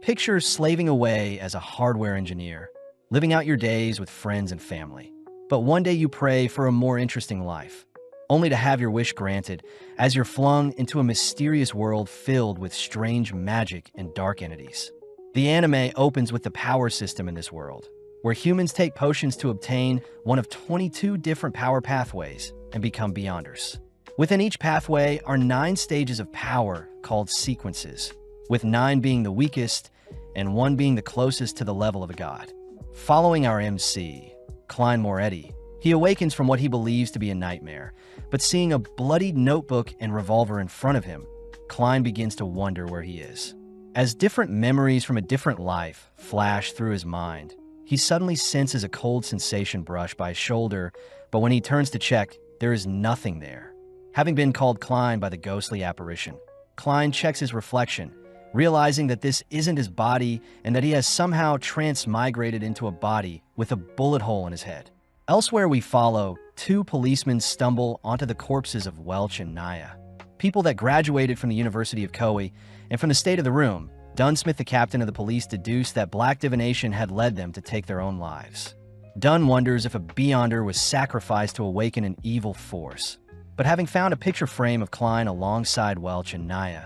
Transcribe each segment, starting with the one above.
Picture slaving away as a hardware engineer, living out your days with friends and family. But one day you pray for a more interesting life, only to have your wish granted as you're flung into a mysterious world filled with strange magic and dark entities. The anime opens with the power system in this world, where humans take potions to obtain one of 22 different power pathways and become Beyonders. Within each pathway are 9 stages of power called sequences, with 9 being the weakest and 1 being the closest to the level of a god. Following our MC, Klein Moretti, he awakens from what he believes to be a nightmare, but seeing a bloodied notebook and revolver in front of him, Klein begins to wonder where he is. As different memories from a different life flash through his mind, he suddenly senses a cold sensation brush by his shoulder, but when he turns to check, there is nothing there. Having been called Klein by the ghostly apparition, Klein checks his reflection, realizing that this isn't his body and that he has somehow transmigrated into a body with a bullet hole in his head. Elsewhere we follow 2 policemen stumble onto the corpses of Welch and Naya, people that graduated from the University of Koei, and from the state of the room, Dunsmith, the captain of the police, deduced that black divination had led them to take their own lives. Dunn wonders if a Beyonder was sacrificed to awaken an evil force. But having found a picture frame of Klein alongside Welch and Naya,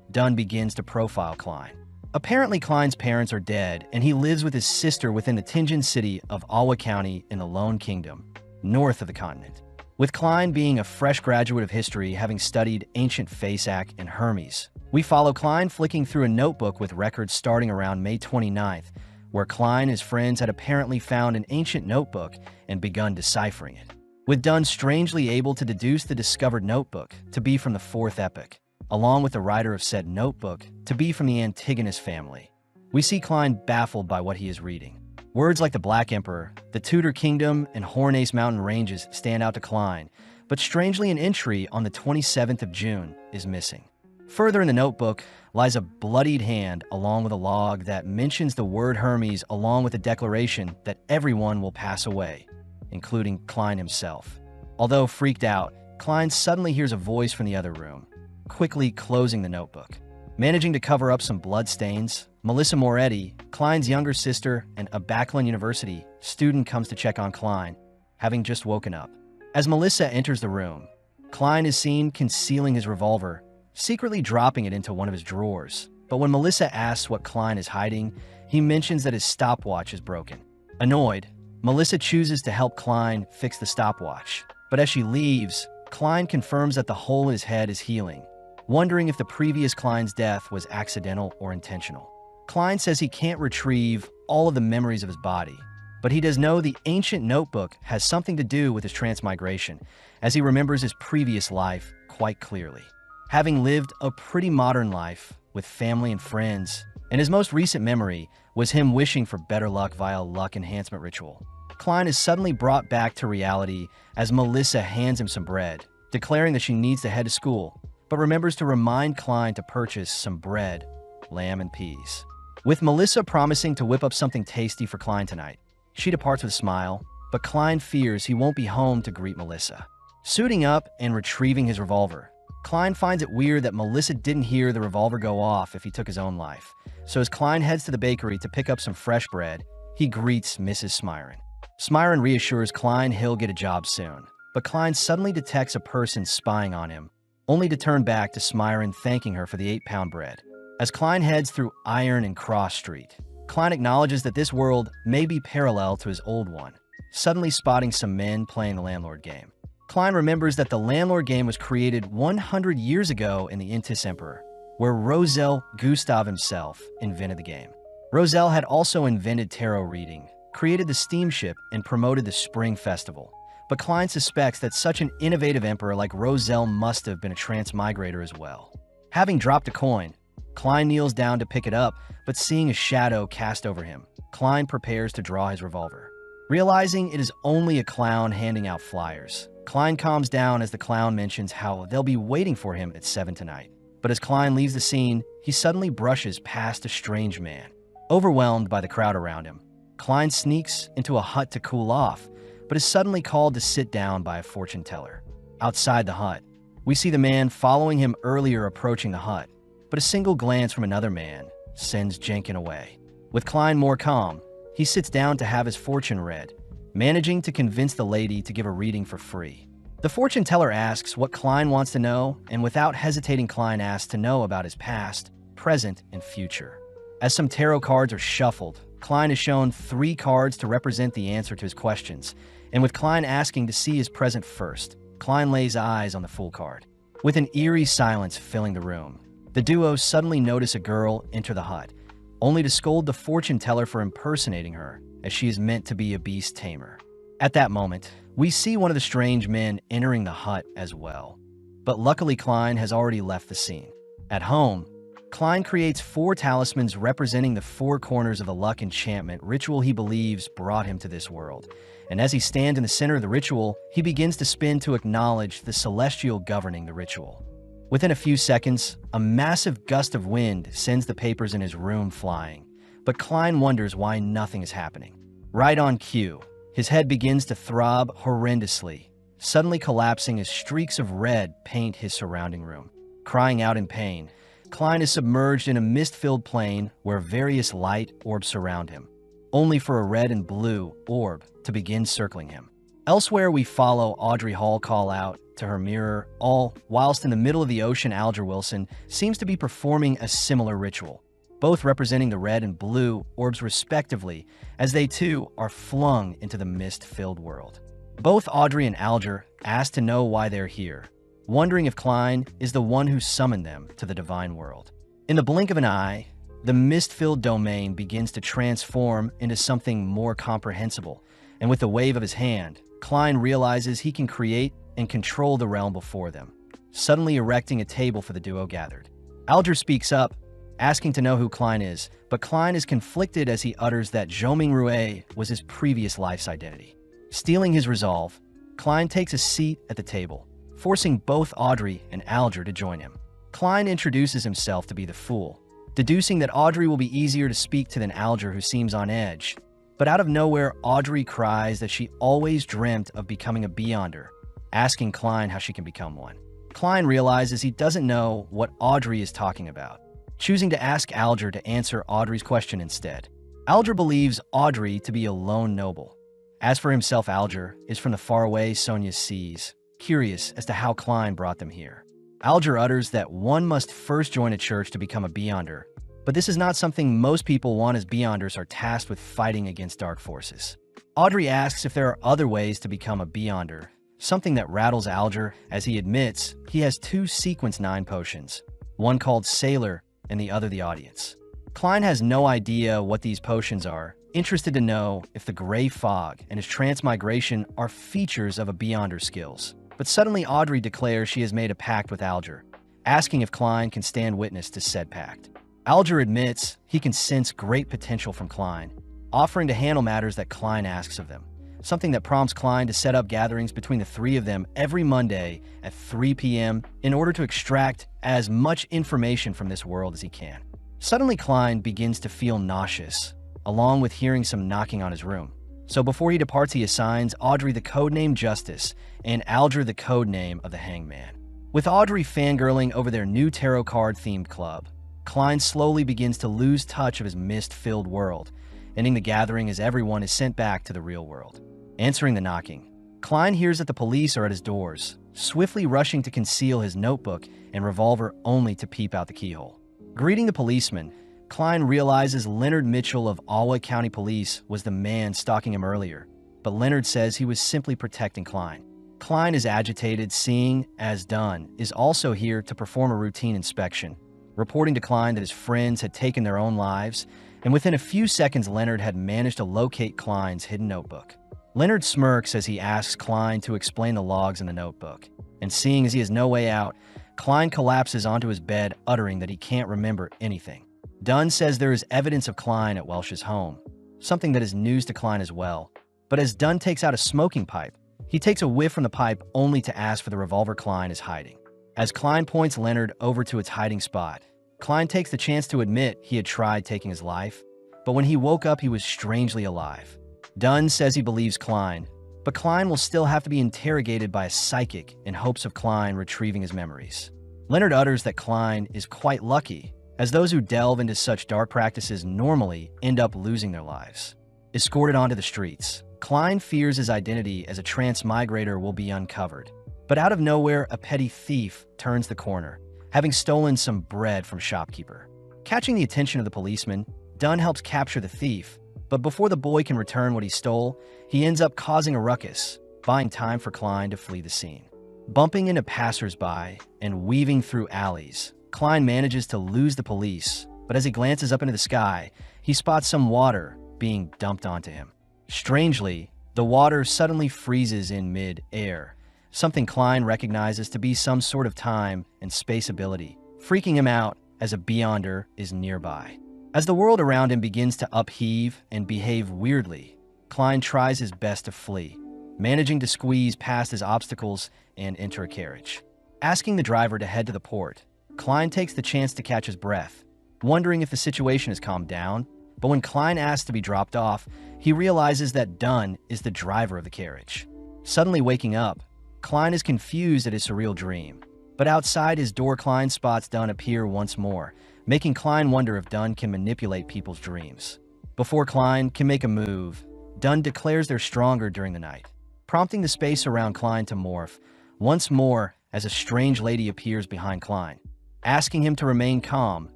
Dunn begins to profile Klein. Apparently, Klein's parents are dead, and he lives with his sister within the Tenjin city of Awa County in the Lone Kingdom, north of the continent. With Klein being a fresh graduate of history, having studied ancient Fasak and Hermes, we follow Klein flicking through a notebook with records starting around May 29th, where Klein and his friends had apparently found an ancient notebook and begun deciphering it. With Dunn strangely able to deduce the discovered notebook to be from the 4th epoch, along with the writer of said notebook to be from the Antigonus family. We see Klein baffled by what he is reading. Words like the Black Emperor, the Tudor Kingdom, and Hornace Mountain Ranges stand out to Klein, but strangely an entry on the 27th of June is missing. Further in the notebook lies a bloodied hand along with a log that mentions the word Hermes along with a declaration that everyone will pass away, including Klein himself. Although freaked out, Klein suddenly hears a voice from the other room, quickly closing the notebook. Managing to cover up some blood stains, Melissa Moretti, Klein's younger sister and a Backlund University student, comes to check on Klein, having just woken up. As Melissa enters the room, Klein is seen concealing his revolver, secretly dropping it into one of his drawers. But when Melissa asks what Klein is hiding, he mentions that his stopwatch is broken. Annoyed, Melissa chooses to help Klein fix the stopwatch. But as she leaves, Klein confirms that the hole in his head is healing, wondering if the previous Klein's death was accidental or intentional. Klein says he can't retrieve all of the memories of his body, but he does know the ancient notebook has something to do with his transmigration, as he remembers his previous life quite clearly. Having lived a pretty modern life with family and friends, and his most recent memory was him wishing for better luck via a luck enhancement ritual, Klein is suddenly brought back to reality as Melissa hands him some bread, declaring that she needs to head to school, but remembers to remind Klein to purchase some bread, lamb, and peas. With Melissa promising to whip up something tasty for Klein tonight, she departs with a smile, but Klein fears he won't be home to greet Melissa. Suiting up and retrieving his revolver, Klein finds it weird that Melissa didn't hear the revolver go off if he took his own life. So as Klein heads to the bakery to pick up some fresh bread, he greets Mrs. Smyron. Smyron reassures Klein he'll get a job soon, but Klein suddenly detects a person spying on him, only to turn back to Smyron thanking her for the 8-pound bread. As Klein heads through Iron and Cross Street, Klein acknowledges that this world may be parallel to his old one, suddenly spotting some men playing the landlord game. Klein remembers that the landlord game was created 100 years ago in the Intis Emperor, where Roselle Gustav himself invented the game. Roselle had also invented tarot reading, created the steamship, and promoted the Spring Festival. But Klein suspects that such an innovative emperor like Roselle must have been a transmigrator as well. Having dropped a coin, Klein kneels down to pick it up, but seeing a shadow cast over him, Klein prepares to draw his revolver. Realizing it is only a clown handing out flyers, Klein calms down as the clown mentions how they'll be waiting for him at 7 tonight. But as Klein leaves the scene, he suddenly brushes past a strange man. Overwhelmed by the crowd around him, Klein sneaks into a hut to cool off, but is suddenly called to sit down by a fortune teller. Outside the hut, we see the man following him earlier approaching the hut, but a single glance from another man sends Jenkin away. With Klein more calm, he sits down to have his fortune read, managing to convince the lady to give a reading for free. The fortune teller asks what Klein wants to know, and without hesitating, Klein asks to know about his past, present, and future. As some tarot cards are shuffled, Klein is shown 3 cards to represent the answer to his questions, and with Klein asking to see his present first, Klein lays eyes on the Fool card. With an eerie silence filling the room, the duo suddenly notice a girl enter the hut, only to scold the fortune teller for impersonating her, as she is meant to be a beast tamer. At that moment, we see one of the strange men entering the hut as well. But luckily, Klein has already left the scene. At home, Klein creates 4 talismans representing the 4 corners of the luck enchantment ritual he believes brought him to this world. And as he stands in the center of the ritual, he begins to spin to acknowledge the celestial governing the ritual. Within a few seconds, a massive gust of wind sends the papers in his room flying, but Klein wonders why nothing is happening. Right on cue, his head begins to throb horrendously, suddenly collapsing as streaks of red paint his surrounding room. Crying out in pain, Klein is submerged in a mist-filled plane where various light orbs surround him, only for a red and blue orb to begin circling him. Elsewhere, we follow Audrey Hall call out to her mirror, all whilst in the middle of the ocean. Alger Wilson seems to be performing a similar ritual, both representing the red and blue orbs respectively, as they too are flung into the mist-filled world. Both Audrey and Alger ask to know why they're here, wondering if Klein is the one who summoned them to the divine world. In the blink of an eye, the mist-filled domain begins to transform into something more comprehensible, and with a wave of his hand, Klein realizes he can create and control the realm before them, suddenly erecting a table for the duo gathered. Alger speaks up, asking to know who Klein is, but Klein is conflicted as he utters that Zhoming Rue was his previous life's identity. Stealing his resolve, Klein takes a seat at the table, forcing both Audrey and Alger to join him. Klein introduces himself to be the Fool, deducing that Audrey will be easier to speak to than Alger, who seems on edge. But out of nowhere, Audrey cries that she always dreamt of becoming a Beyonder, asking Klein how she can become one. Klein realizes he doesn't know what Audrey is talking about, choosing to ask Alger to answer Audrey's question instead. Alger believes Audrey to be a lone noble. As for himself, Alger is from the faraway Sonia seas, curious as to how Klein brought them here. Alger utters that one must first join a church to become a Beyonder, but this is not something most people want, as Beyonders are tasked with fighting against dark forces. Audrey asks if there are other ways to become a Beyonder, something that rattles Alger as he admits he has 2 Sequence 9 potions, one called Sailor and the other the Audience. Klein has no idea what these potions are, interested to know if the Gray Fog and his transmigration are features of a Beyonder's skills. But suddenly Audrey declares she has made a pact with Alger, asking if Klein can stand witness to said pact. Alger admits he can sense great potential from Klein, offering to handle matters that Klein asks of them, something that prompts Klein to set up gatherings between the 3 of them every Monday at 3 p.m. in order to extract as much information from this world as he can. Suddenly, Klein begins to feel nauseous, along with hearing some knocking on his room. So before he departs, he assigns Audrey the codename Justice and Alger the codename of the Hangman. With Audrey fangirling over their new tarot card-themed club, Klein slowly begins to lose touch of his mist-filled world, ending the gathering as everyone is sent back to the real world. Answering the knocking, Klein hears that the police are at his doors, swiftly rushing to conceal his notebook and revolver only to peep out the keyhole. Greeting the policeman, Klein realizes Leonard Mitchell of Alwa County Police was the man stalking him earlier, but Leonard says he was simply protecting Klein. Klein is agitated, seeing as Dunn is also here to perform a routine inspection, reporting to Klein that his friends had taken their own lives, and within a few seconds Leonard had managed to locate Klein's hidden notebook. Leonard smirks as he asks Klein to explain the logs in the notebook, and seeing as he has no way out, Klein collapses onto his bed, uttering that he can't remember anything. Dunn says there is evidence of Klein at Welsh's home, something that is news to Klein as well. But as Dunn takes out a smoking pipe, he takes a whiff from the pipe only to ask for the revolver Klein is hiding. As Klein points Leonard over to its hiding spot, Klein takes the chance to admit he had tried taking his life, but when he woke up he was strangely alive. Dunn says he believes Klein, but Klein will still have to be interrogated by a psychic in hopes of Klein retrieving his memories. Leonard utters that Klein is quite lucky, as those who delve into such dark practices normally end up losing their lives. Escorted onto the streets, Klein fears his identity as a transmigrator will be uncovered. But out of nowhere, a petty thief turns the corner, having stolen some bread from a shopkeeper. Catching the attention of the policeman, Dunn helps capture the thief, but before the boy can return what he stole, he ends up causing a ruckus, buying time for Klein to flee the scene. Bumping into passersby and weaving through alleys, Klein manages to lose the police, but as he glances up into the sky, he spots some water being dumped onto him. Strangely, the water suddenly freezes in mid-air, something Klein recognizes to be some sort of time and space ability, freaking him out as a Beyonder is nearby. As the world around him begins to upheave and behave weirdly, Klein tries his best to flee, managing to squeeze past his obstacles and enter a carriage. Asking the driver to head to the port, Klein takes the chance to catch his breath, wondering if the situation has calmed down, but when Klein asks to be dropped off, he realizes that Dunn is the driver of the carriage. Suddenly waking up, Klein is confused at his surreal dream, but outside his door, Klein spots Dunn appear once more, making Klein wonder if Dunn can manipulate people's dreams. Before Klein can make a move, Dunn declares they're stronger during the night, prompting the space around Klein to morph once more as a strange lady appears behind Klein, asking him to remain calm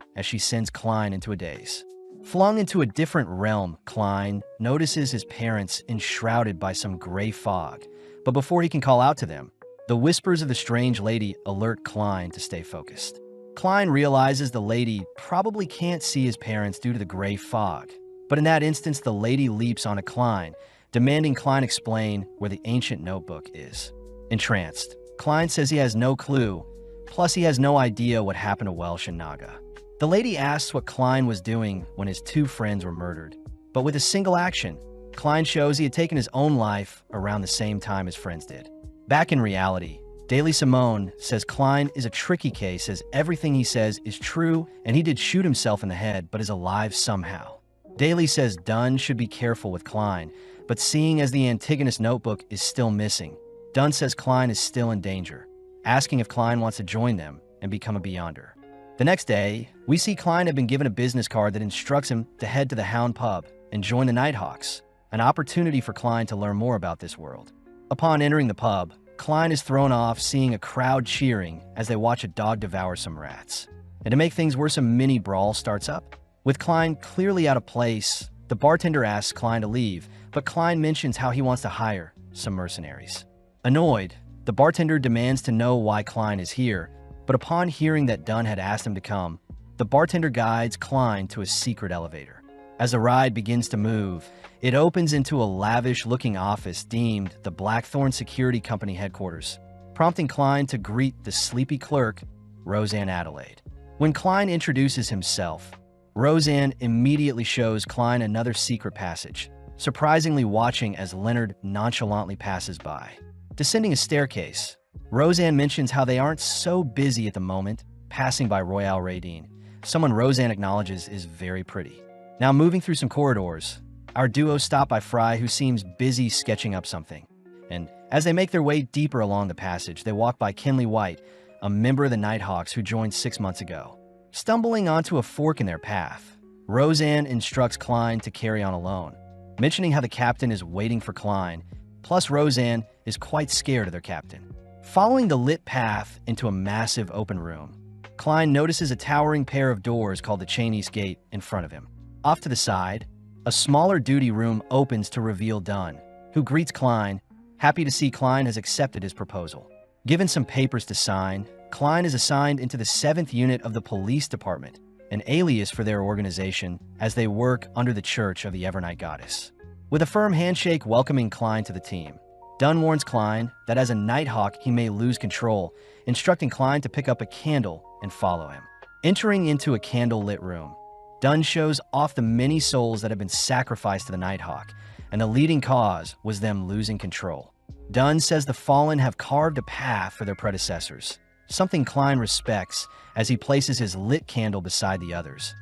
as she sends Klein into a daze. Flung into a different realm, Klein notices his parents enshrouded by some gray fog, but before he can call out to them, the whispers of the strange lady alert Klein to stay focused. Klein realizes the lady probably can't see his parents due to the gray fog, but in that instance, the lady leaps onto Klein, demanding Klein explain where the ancient notebook is. Entranced, Klein says he has no clue, plus he has no idea what happened to Welsh and Naga. The lady asks what Klein was doing when his two friends were murdered, but with a single action, Klein shows he had taken his own life around the same time his friends did. Back in reality, Daily Simone says Klein is a tricky case as everything he says is true and he did shoot himself in the head but is alive somehow. Daly says Dunn should be careful with Klein, but seeing as the Antigonus notebook is still missing, Dunn says Klein is still in danger, asking if Klein wants to join them and become a Beyonder. The next day, we see Klein had been given a business card that instructs him to head to the Hound Pub and join the Nighthawks, an opportunity for Klein to learn more about this world. Upon entering the pub, Klein is thrown off seeing a crowd cheering as they watch a dog devour some rats. And to make things worse, a mini brawl starts up. With Klein clearly out of place, the bartender asks Klein to leave, but Klein mentions how he wants to hire some mercenaries. Annoyed, the bartender demands to know why Klein is here, but upon hearing that Dunn had asked him to come, the bartender guides Klein to a secret elevator. As the ride begins to move, it opens into a lavish-looking office deemed the Blackthorn Security Company headquarters, prompting Klein to greet the sleepy clerk, Roseanne Adelaide. When Klein introduces himself, Roseanne immediately shows Klein another secret passage, surprisingly watching as Leonard nonchalantly passes by. Descending a staircase, Roseanne mentions how they aren't so busy at the moment, passing by Royale Radine, someone Roseanne acknowledges is very pretty. Now moving through some corridors, our duo stop by Fry, who seems busy sketching up something. And as they make their way deeper along the passage, they walk by Kinley White, a member of the Nighthawks who joined 6 months ago. Stumbling onto a fork in their path, Roseanne instructs Klein to carry on alone, mentioning how the captain is waiting for Klein, plus Roseanne is quite scared of their captain. Following the lit path into a massive open room, Klein notices a towering pair of doors called the Chinese Gate in front of him. Off to the side, a smaller duty room opens to reveal Dunn, who greets Klein, happy to see Klein has accepted his proposal. Given some papers to sign, Klein is assigned into the 7th unit of the police department, an alias for their organization as they work under the Church of the Evernight Goddess. With a firm handshake welcoming Klein to the team, Dunn warns Klein that as a Nighthawk he may lose control, instructing Klein to pick up a candle and follow him. Entering into a candle-lit room, Dunn shows off the many souls that have been sacrificed to the Nighthawk, and the leading cause was them losing control. Dunn says the Fallen have carved a path for their predecessors, something Klein respects as he places his lit candle beside the others,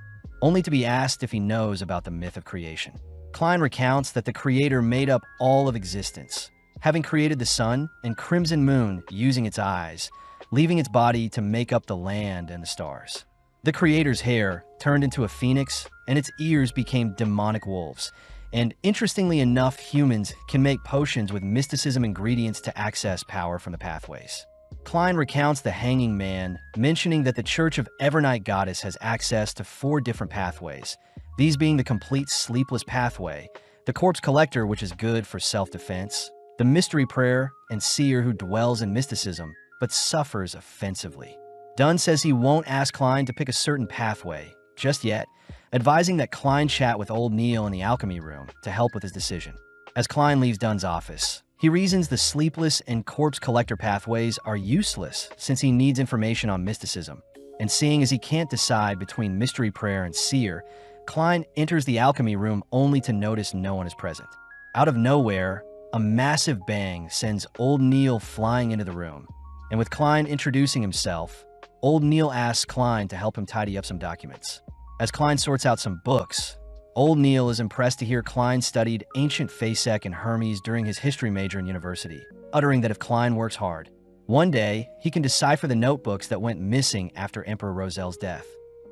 only to be asked if he knows about the myth of creation. Klein recounts that the Creator made up all of existence, having created the sun and crimson moon using its eyes, leaving its body to make up the land and the stars. The creator's hair turned into a phoenix, and its ears became demonic wolves. And interestingly enough, humans can make potions with mysticism ingredients to access power from the pathways. Klein recounts the Hanging Man, mentioning that the Church of Evernight Goddess has access to 4 different pathways, these being the complete sleepless pathway, the Corpse Collector, which is good for self-defense, the Mystery Prayer, and Seer, who dwells in mysticism but suffers offensively. Dunn says he won't ask Klein to pick a certain pathway just yet, advising that Klein chat with Old Neil in the alchemy room to help with his decision. As Klein leaves Dunn's office, he reasons the Sleepless and Corpse Collector pathways are useless since he needs information on mysticism, and seeing as he can't decide between Mystery Prayer and Seer, Klein enters the alchemy room only to notice no one is present. Out of nowhere, a massive bang sends Old Neil flying into the room, and with Klein introducing himself, Old Neil asks Klein to help him tidy up some documents. As Klein sorts out some books, Old Neil is impressed to hear Klein studied ancient Fasek and Hermes during his history major in university, uttering that if Klein works hard, one day he can decipher the notebooks that went missing after Emperor Rozel's death.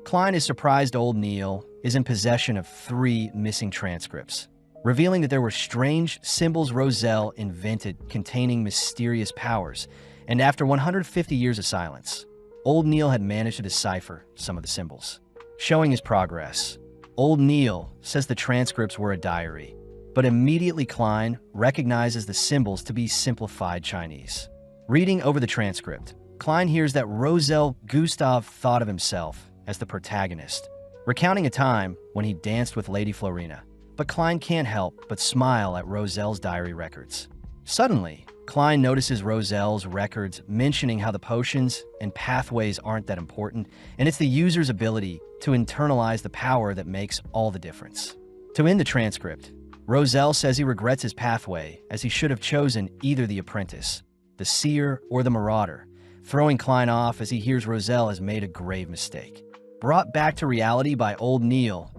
Klein is surprised Old Neil is in possession of 3 missing transcripts, revealing that there were strange symbols Rozel invented containing mysterious powers, and after 150 years of silence, Old Neil had managed to decipher some of the symbols. Showing his progress, Old Neil says the transcripts were a diary, but immediately Klein recognizes the symbols to be simplified Chinese. Reading over the transcript, Klein hears that Rozel Gustav thought of himself as the protagonist, recounting a time when he danced with Lady Florina, but Klein can't help but smile at Rozel's diary records. Suddenly, Klein notices Rozel's records mentioning how the potions and pathways aren't that important, and it's the user's ability to internalize the power that makes all the difference. To end the transcript, Rozel says he regrets his pathway as he should have chosen either the apprentice, the seer, or the marauder, throwing Klein off as he hears Rozel has made a grave mistake. Brought back to reality by Old Neil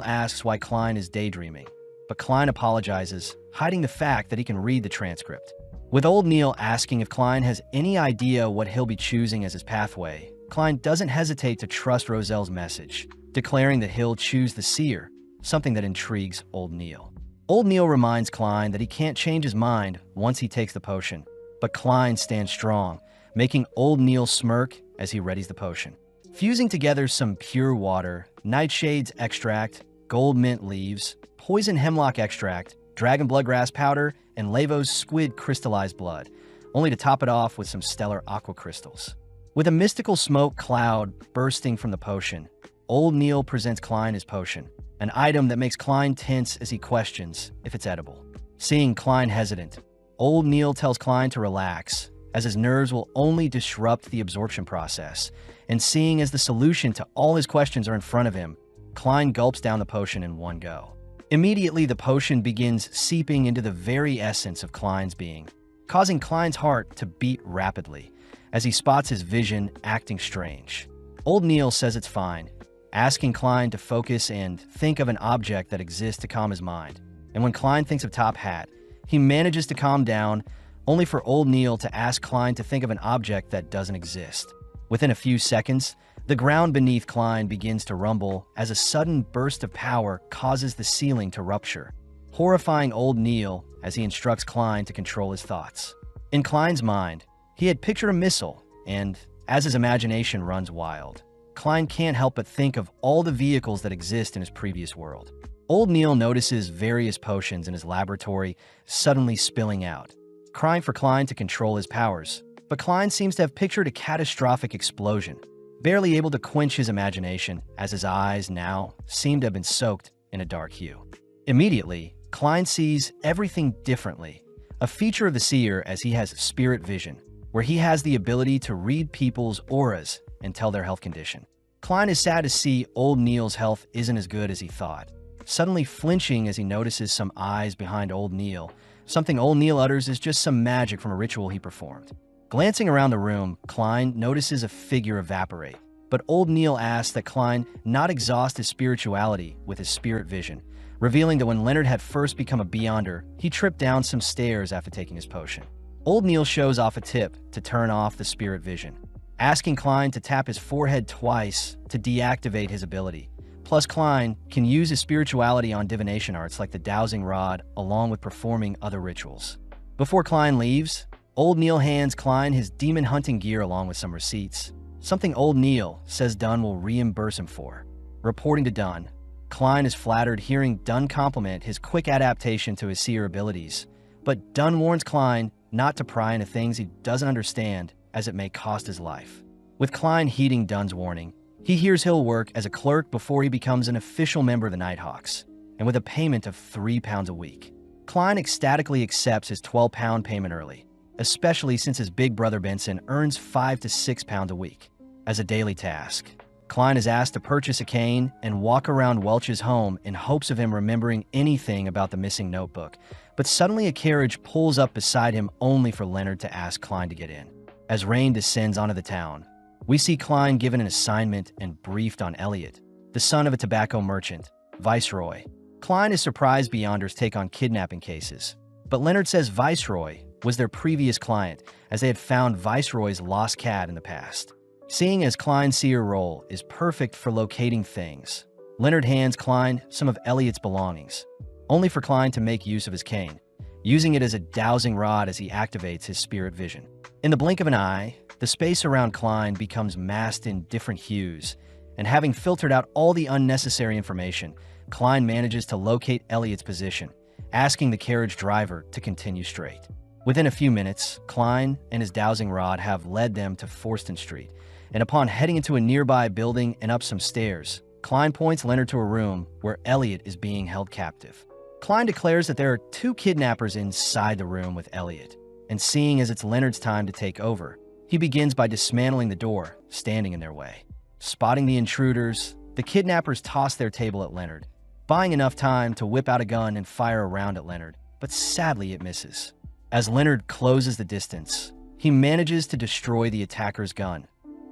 asks why Klein is daydreaming, but Klein apologizes, hiding the fact that he can read the transcript. With Old Neil asking if Klein has any idea what he'll be choosing as his pathway, Klein doesn't hesitate to trust Rozel's message, declaring that he'll choose the seer, something that intrigues Old Neil. Old Neil reminds Klein that he can't change his mind once he takes the potion, but Klein stands strong, making Old Neil smirk as he readies the potion. Fusing together some pure water, nightshade's extract, gold mint leaves, poison hemlock extract, dragon bloodgrass powder, and Lavo's squid crystallized blood, only to top it off with some stellar aqua crystals. With a mystical smoke cloud bursting from the potion, Old Neil presents Klein his potion, an item that makes Klein tense as he questions if it's edible. Seeing Klein hesitant, Old Neil tells Klein to relax, as his nerves will only disrupt the absorption process, and seeing as the solution to all his questions are in front of him, Klein gulps down the potion in one go. Immediately, the potion begins seeping into the very essence of Klein's being, causing Klein's heart to beat rapidly as he spots his vision acting strange. Old Neil says it's fine, asking Klein to focus and think of an object that exists to calm his mind. And when Klein thinks of Top Hat, he manages to calm down, only for Old Neil to ask Klein to think of an object that doesn't exist. Within a few seconds, the ground beneath Klein begins to rumble as a sudden burst of power causes the ceiling to rupture, horrifying Old Neil as he instructs Klein to control his thoughts. In Klein's mind, he had pictured a missile, and as his imagination runs wild, Klein can't help but think of all the vehicles that exist in his previous world. Old Neil notices various potions in his laboratory suddenly spilling out, crying for Klein to control his powers, but Klein seems to have pictured a catastrophic explosion, barely able to quench his imagination as his eyes now seem to have been soaked in a dark hue. Immediately, Klein sees everything differently, a feature of the seer as he has spirit vision, where he has the ability to read people's auras and tell their health condition. Klein is sad to see Old Neil's health isn't as good as he thought, suddenly flinching as he notices some eyes behind Old Neil. Something Old Neil utters is just some magic from a ritual he performed. Glancing around the room, Klein notices a figure evaporate, but Old Neil asks that Klein not exhaust his spirituality with his spirit vision, revealing that when Leonard had first become a Beyonder, he tripped down some stairs after taking his potion. Old Neil shows off a tip to turn off the spirit vision, asking Klein to tap his forehead twice to deactivate his ability. Plus, Klein can use his spirituality on divination arts like the dowsing rod, along with performing other rituals. Before Klein leaves, Old Neil hands Klein his demon hunting gear along with some receipts, something Old Neil says Dunn will reimburse him for. Reporting to Dunn, Klein is flattered hearing Dunn compliment his quick adaptation to his seer abilities, but Dunn warns Klein not to pry into things he doesn't understand, as it may cost his life. With Klein heeding Dunn's warning, he hears he'll work as a clerk before he becomes an official member of the Nighthawks, and with a payment of £3 a week. Klein ecstatically accepts his £12 payment early, especially since his big brother Benson earns £5 to £6 a week. As a daily task, Klein is asked to purchase a cane and walk around Welch's home in hopes of him remembering anything about the missing notebook, but suddenly a carriage pulls up beside him only for Leonard to ask Klein to get in. As rain descends onto the town, we see Klein given an assignment and briefed on Elliot, the son of a tobacco merchant, Viceroy. Klein is surprised Beyonders take on kidnapping cases, but Leonard says Viceroy was their previous client, as they had found Viceroy's lost cat in the past. Seeing as Klein's seer role is perfect for locating things, Leonard hands Klein some of Elliot's belongings, only for Klein to make use of his cane, using it as a dowsing rod as he activates his spirit vision. In the blink of an eye, the space around Klein becomes masked in different hues, and having filtered out all the unnecessary information, Klein manages to locate Elliot's position, asking the carriage driver to continue straight. Within a few minutes, Klein and his dowsing rod have led them to Forston Street, and upon heading into a nearby building and up some stairs, Klein points Leonard to a room where Elliot is being held captive. Klein declares that there are 2 kidnappers inside the room with Elliot, and seeing as it's Leonard's time to take over, he begins by dismantling the door standing in their way. Spotting the intruders, the kidnappers toss their table at Leonard, buying enough time to whip out a gun and fire a round at Leonard, but sadly it misses. As Leonard closes the distance, he manages to destroy the attacker's gun,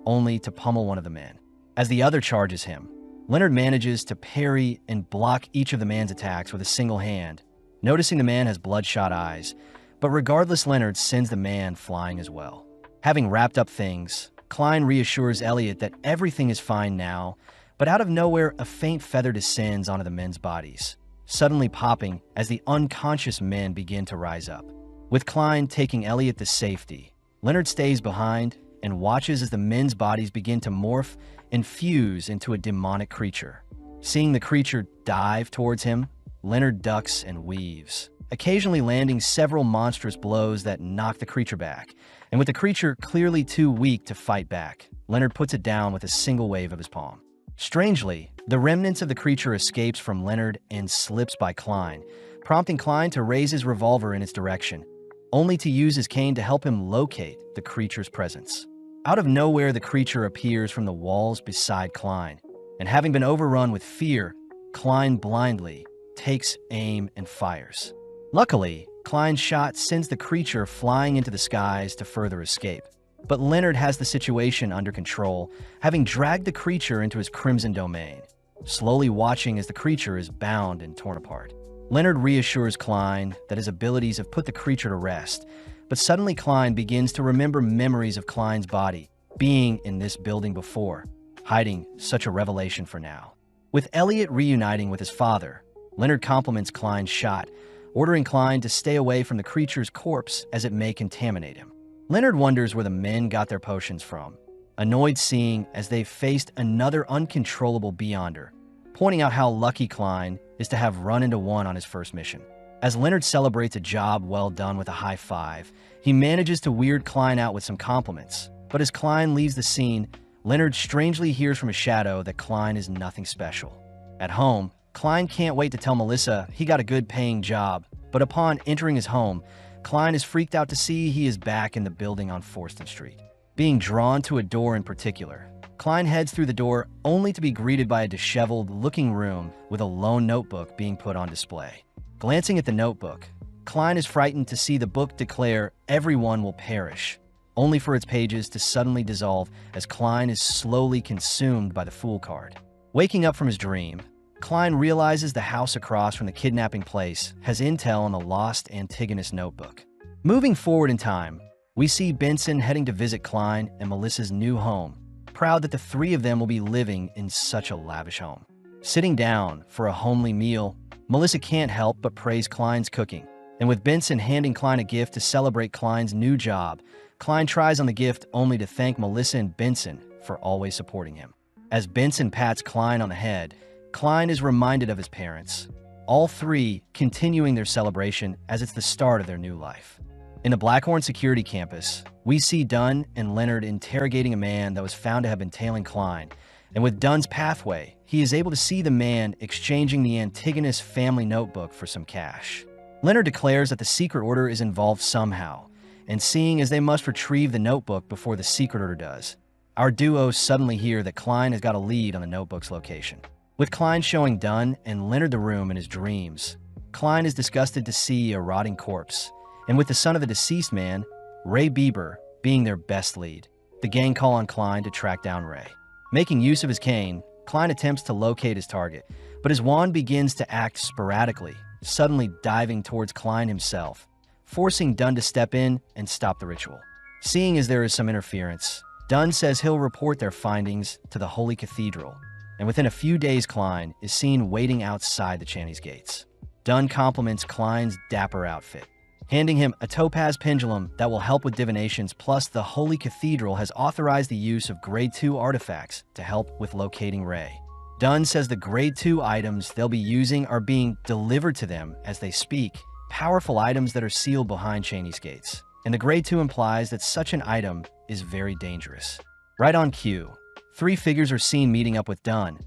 only to pummel one of the men. As the other charges him, Leonard manages to parry and block each of the man's attacks with a single hand, noticing the man has bloodshot eyes, but regardless, Leonard sends the man flying as well. Having wrapped up things, Klein reassures Elliot that everything is fine now, but out of nowhere, a faint feather descends onto the men's bodies, suddenly popping as the unconscious men begin to rise up. With Klein taking Elliot to safety, Leonard stays behind and watches as the men's bodies begin to morph and fuse into a demonic creature. Seeing the creature dive towards him, Leonard ducks and weaves, occasionally landing several monstrous blows that knock the creature back, and with the creature clearly too weak to fight back, Leonard puts it down with a single wave of his palm. Strangely, the remnants of the creature escapes from Leonard and slips by Klein, prompting Klein to raise his revolver in its direction, only to use his cane to help him locate the creature's presence. Out of nowhere, the creature appears from the walls beside Klein, and having been overrun with fear, Klein blindly takes aim and fires. Luckily, Klein's shot sends the creature flying into the skies to further escape. But Leonard has the situation under control, having dragged the creature into his crimson domain, slowly watching as the creature is bound and torn apart. Leonard reassures Klein that his abilities have put the creature to rest, but suddenly Klein begins to remember memories of Klein's body being in this building before, hiding such a revelation for now. With Elliot reuniting with his father, Leonard compliments Klein's shot, ordering Klein to stay away from the creature's corpse as it may contaminate him. Leonard wonders where the men got their potions from, annoyed seeing as they faced another uncontrollable Beyonder, pointing out how lucky Klein is to have run into one on his first mission. As Leonard celebrates a job well done with a high five, he manages to weird Klein out with some compliments, but as Klein leaves the scene, Leonard strangely hears from a shadow that Klein is nothing special. At home, Klein can't wait to tell Melissa he got a good-paying job, but upon entering his home, Klein is freaked out to see he is back in the building on Forston Street. Being drawn to a door in particular, Klein heads through the door only to be greeted by a disheveled-looking room with a lone notebook being put on display. Glancing at the notebook, Klein is frightened to see the book declare everyone will perish, only for its pages to suddenly dissolve as Klein is slowly consumed by the Fool card. Waking up from his dream, Klein realizes the house across from the kidnapping place has intel on the lost Antigonus notebook. Moving forward in time, We see Benson heading to visit Klein and Melissa's new home, proud that the three of them will be living in such a lavish home. Sitting down for a homely meal, Melissa can't help but praise Klein's cooking. And with Benson handing Klein a gift to celebrate Klein's new job, Klein tries on the gift only to thank Melissa and Benson for always supporting him. As Benson pats Klein on the head, Klein is reminded of his parents, all three continuing their celebration as it's the start of their new life. In the Blackhorn security campus, we see Dunn and Leonard interrogating a man that was found to have been tailing Klein, and with Dunn's pathway, he is able to see the man exchanging the Antigonus family notebook for some cash. Leonard declares that the secret order is involved somehow, and seeing as they must retrieve the notebook before the secret order does, our duo suddenly hear that Klein has got a lead on the notebook's location. With Klein showing Dunn and Leonard the room in his dreams, Klein is disgusted to see a rotting corpse, and with the son of the deceased man, Ray Bieber, being their best lead, the gang call on Klein to track down Ray. Making use of his cane, Klein attempts to locate his target, but his wand begins to act sporadically, suddenly diving towards Klein himself, forcing Dunn to step in and stop the ritual. Seeing as there is some interference, Dunn says he'll report their findings to the Holy Cathedral, and within a few days Klein is seen waiting outside the Channys gates. Dunn compliments Klein's dapper outfit, handing him a topaz pendulum that will help with divinations, plus the Holy Cathedral has authorized the use of Grade 2 artifacts to help with locating Ray. Dunn says the Grade 2 items they'll be using are being delivered to them as they speak, powerful items that are sealed behind Channys gates, and the Grade 2 implies that such an item is very dangerous. Right on cue, three figures are seen meeting up with Dunn,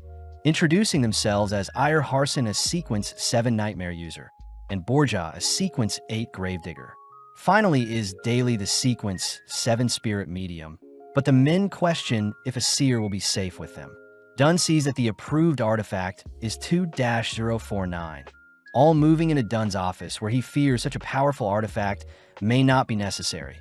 introducing themselves as Ire Harson, a Sequence 7 Nightmare user, and Borja, a Sequence 8 Gravedigger. Finally is Daly, the Sequence 7 Spirit Medium, but the men question if a seer will be safe with them. Dunn sees that the approved artifact is 2-049, all moving into Dunn's office where he fears such a powerful artifact may not be necessary.